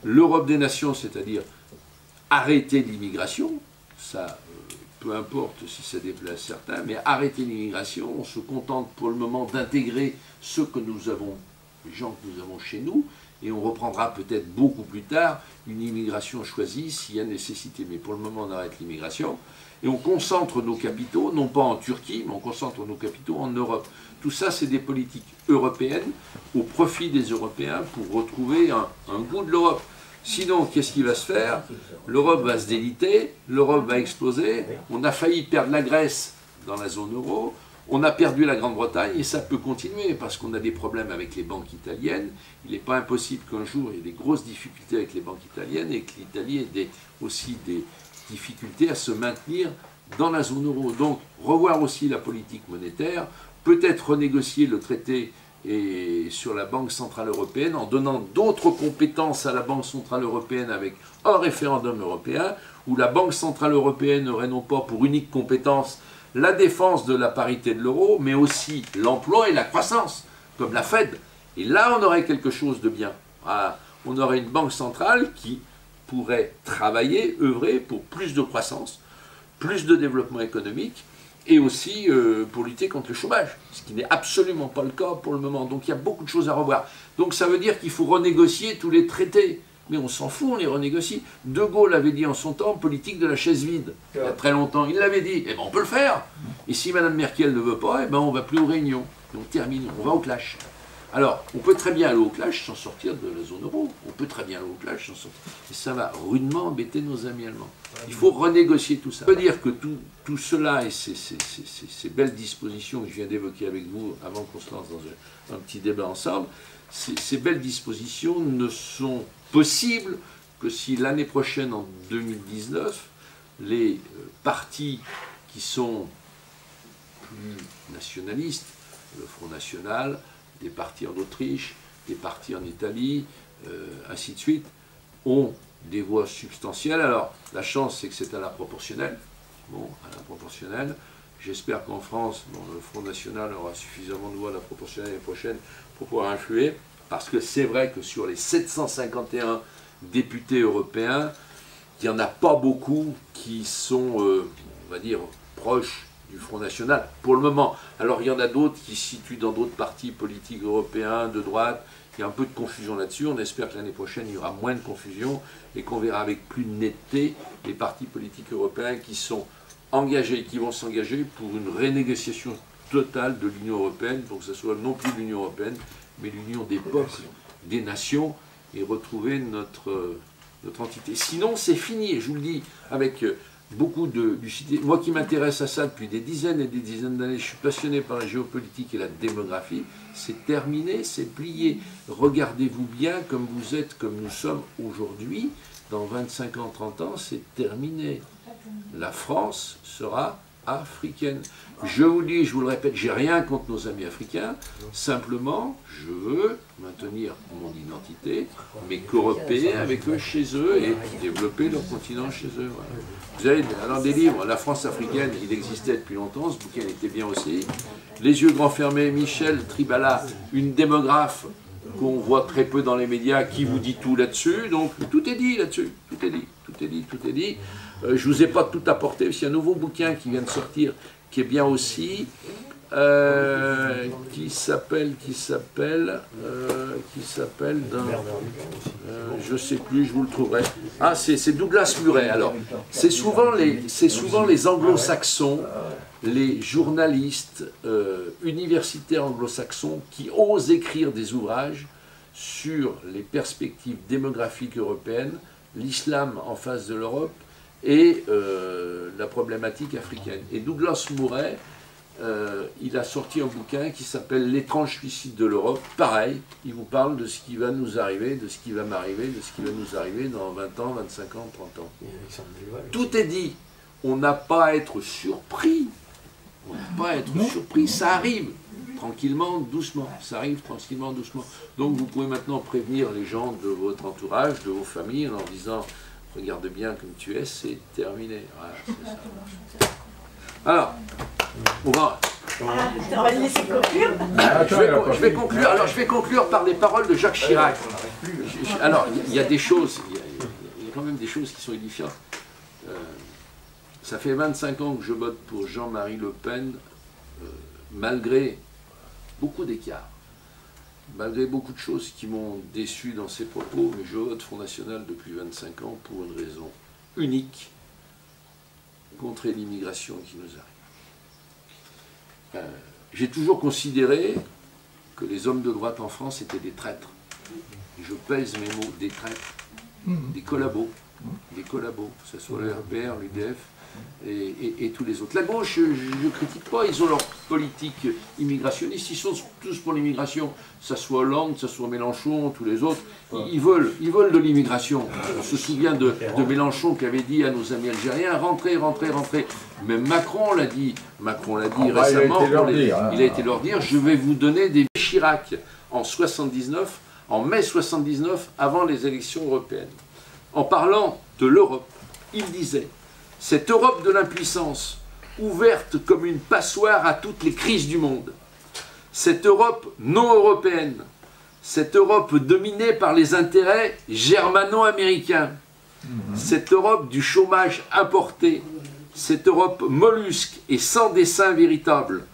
l'Europe des nations, c'est-à-dire arrêter l'immigration, ça, peu importe si ça déplace certains, mais arrêter l'immigration, on se contente pour le moment d'intégrer ceux que nous avons, les gens que nous avons chez nous, et on reprendra peut-être beaucoup plus tard une immigration choisie s'il y a nécessité. Mais pour le moment, on arrête l'immigration, et on concentre nos capitaux, non pas en Turquie, mais on concentre nos capitaux en Europe. Tout ça, c'est des politiques européennes au profit des Européens pour retrouver un goût de l'Europe. Sinon, qu'est-ce qui va se faire? L'Europe va se déliter, l'Europe va exploser, on a failli perdre la Grèce dans la zone euro, on a perdu la Grande-Bretagne et ça peut continuer parce qu'on a des problèmes avec les banques italiennes. Il n'est pas impossible qu'un jour il y ait des grosses difficultés avec les banques italiennes et que l'Italie ait aussi des difficultés à se maintenir dans la zone euro. Donc, revoir aussi la politique monétaire, peut-être renégocier le traité sur la Banque Centrale Européenne en donnant d'autres compétences à la Banque Centrale Européenne avec un référendum européen où la Banque Centrale Européenne aurait non pas pour unique compétence la défense de la parité de l'euro, mais aussi l'emploi et la croissance, comme la Fed. Et là, on aurait quelque chose de bien. Voilà. On aurait une banque centrale qui pourrait travailler, œuvrer pour plus de croissance, plus de développement économique, et aussi pour lutter contre le chômage, ce qui n'est absolument pas le cas pour le moment. Donc il y a beaucoup de choses à revoir. Donc ça veut dire qu'il faut renégocier tous les traités. Mais on s'en fout, on les renégocie. De Gaulle avait dit en son temps, politique de la chaise vide, il y a très longtemps. Il l'avait dit, eh ben on peut le faire. Et si Mme Merkel ne veut pas, eh ben on ne va plus aux réunions. Et on termine, on va au clash. Alors, on peut très bien aller au clash sans sortir de la zone euro. On peut très bien aller au clash sans sortir. Et ça va rudement embêter nos amis allemands. Il faut renégocier tout ça. Ça veut dire que tout cela et ces belles dispositions que je viens d'évoquer avec vous avant qu'on se lance dans un petit débat ensemble, ces belles dispositions ne sont possibles que si l'année prochaine, en 2019, les partis qui sont plus nationalistes, le Front National, des partis en Autriche, des partis en Italie, ainsi de suite, ont des voix substantielles. Alors, la chance, c'est que c'est à la proportionnelle. Bon, à la proportionnelle. J'espère qu'en France, bon, le Front National aura suffisamment de voix à la proportionnelle l'année prochaine pour pouvoir influer, parce que c'est vrai que sur les 751 députés européens, il n'y en a pas beaucoup qui sont, on va dire, proches du Front National, pour le moment. Alors il y en a d'autres qui se situent dans d'autres partis politiques européens, de droite. Il y a un peu de confusion là-dessus. On espère que l'année prochaine, il y aura moins de confusion et qu'on verra avec plus de netteté les partis politiques européens qui sont engagés, qui vont s'engager pour une renégociation totale de l'Union européenne, pour que ce soit non plus l'Union européenne, mais l'union des peuples, des nations, et retrouver notre entité. Sinon, c'est fini, et je vous le dis avec beaucoup de lucidité. Moi qui m'intéresse à ça depuis des dizaines et des dizaines d'années, je suis passionné par la géopolitique et la démographie, c'est terminé, c'est plié. Regardez-vous bien comme vous êtes, comme nous sommes aujourd'hui, dans 25 ans, 30 ans, c'est terminé. La France sera africaine. Je vous dis, je vous le répète, j'ai rien contre nos amis africains, simplement, je veux maintenir mon identité, mais coopérer avec eux chez eux et développer leur continent chez eux. Voilà. Vous avez alors des livres, La France africaine, il existait depuis longtemps, ce bouquin était bien aussi. Les yeux grands fermés, Michel Tribala, une démographe qu'on voit très peu dans les médias, qui vous dit tout là-dessus, donc tout est dit là-dessus, tout est dit, tout est dit, tout est dit. Je ne vous ai pas tout apporté, parce qu'il y a un nouveau bouquin qui vient de sortir, qui est bien aussi, qui s'appelle, je ne sais plus, je vous le trouverai. Ah, c'est Douglas Murray. Alors, c'est souvent les anglo-saxons, les journalistes universitaires anglo-saxons qui osent écrire des ouvrages sur les perspectives démographiques européennes, l'islam en face de l'Europe, et la problématique africaine. Et Douglas Murray, il a sorti un bouquin qui s'appelle « L'étrange suicide de l'Europe ». Pareil, il vous parle de ce qui va nous arriver, de ce qui va m'arriver, de ce qui va nous arriver dans 20 ans, 25 ans, 30 ans. Tout est dit. On n'a pas à être surpris. On n'a pas à être surpris. Ça arrive tranquillement, doucement. Ça arrive tranquillement, doucement. Donc vous pouvez maintenant prévenir les gens de votre entourage, de vos familles, en leur disant « Regarde bien comme tu es, c'est terminé. » Voilà, c'est ça. Alors, on va... Je vais conclure. Alors, je vais conclure par les paroles de Jacques Chirac. Alors, il y a des choses, il y a quand même des choses qui sont édifiantes. Ça fait 25 ans que je vote pour Jean-Marie Le Pen, malgré beaucoup d'écarts, malgré beaucoup de choses qui m'ont déçu dans ses propos, mais je vote Front National depuis 25 ans pour une raison unique, contrer l'immigration qui nous arrive. J'ai toujours considéré que les hommes de droite en France étaient des traîtres. Je pèse mes mots, des traîtres, des collabos, que ce soit le RPR, l'UDF et tous les autres. La gauche, je ne critique pas, ils ont leur politique immigrationniste, ils sont tous pour l'immigration, que ce soit Hollande, que ce soit Mélenchon, tous les autres, ils veulent de l'immigration. On se souvient de Mélenchon qui avait dit à nos amis algériens, rentrez, rentrez, rentrez. Même Macron l'a dit récemment, il a été leur dire, je vais vous donner des Chirac en 79, en mai 79, avant les élections européennes. En parlant de l'Europe, il disait « Cette Europe de l'impuissance, ouverte comme une passoire à toutes les crises du monde. Cette Europe non européenne, cette Europe dominée par les intérêts germano-américains, cette Europe du chômage importé, cette Europe mollusque et sans dessein véritable,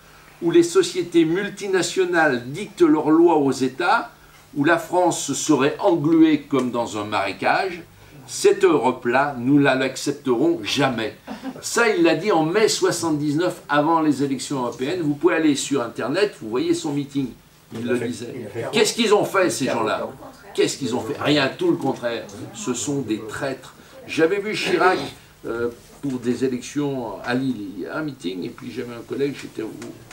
où les sociétés multinationales dictent leurs lois aux États, où la France se serait engluée comme dans un marécage, cette Europe-là, nous ne l'accepterons jamais. » Ça, il l'a dit en mai 79, avant les élections européennes. Vous pouvez aller sur Internet, vous voyez son meeting. Il le disait. Qu'est-ce qu'ils ont fait, ces gens-là? Qu'est-ce qu'ils ont fait? Rien, tout le contraire. Ce sont des traîtres. J'avais vu Chirac pour des élections à Lille, il y a un meeting, et puis j'avais un collègue, j'étais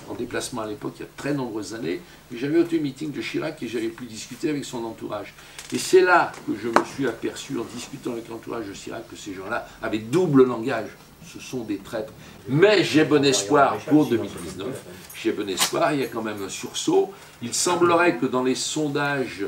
en déplacement à l'époque, il y a très nombreuses années, et j'avais été au meeting de Chirac et j'avais pu discuter avec son entourage. Et c'est là que je me suis aperçu, en discutant avec l'entourage de Chirac, que ces gens-là avaient double langage. Ce sont des traîtres. Mais j'ai bon espoir pour 2019, j'ai bon espoir, il y a quand même un sursaut. Il semblerait que dans les sondages,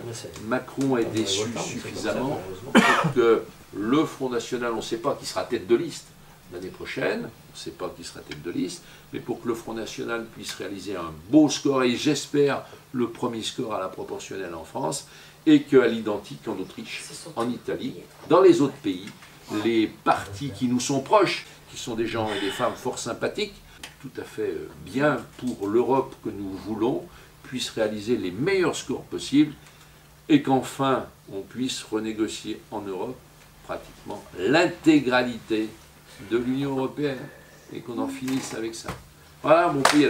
Macron ait déçu suffisamment pour que le Front National, on ne sait pas qui sera tête de liste l'année prochaine, on ne sait pas qui sera tête de liste, mais pour que le Front National puisse réaliser un beau score, et j'espère le premier score à la proportionnelle en France, et qu'à l'identique en Autriche, en Italie, dans les autres pays, les partis qui nous sont proches, qui sont des gens et des femmes fort sympathiques, tout à fait bien pour l'Europe que nous voulons, puissent réaliser les meilleurs scores possibles, et qu'enfin on puisse renégocier en Europe pratiquement l'intégralité de l'Union européenne et qu'on en finisse avec ça. Voilà, mon pays.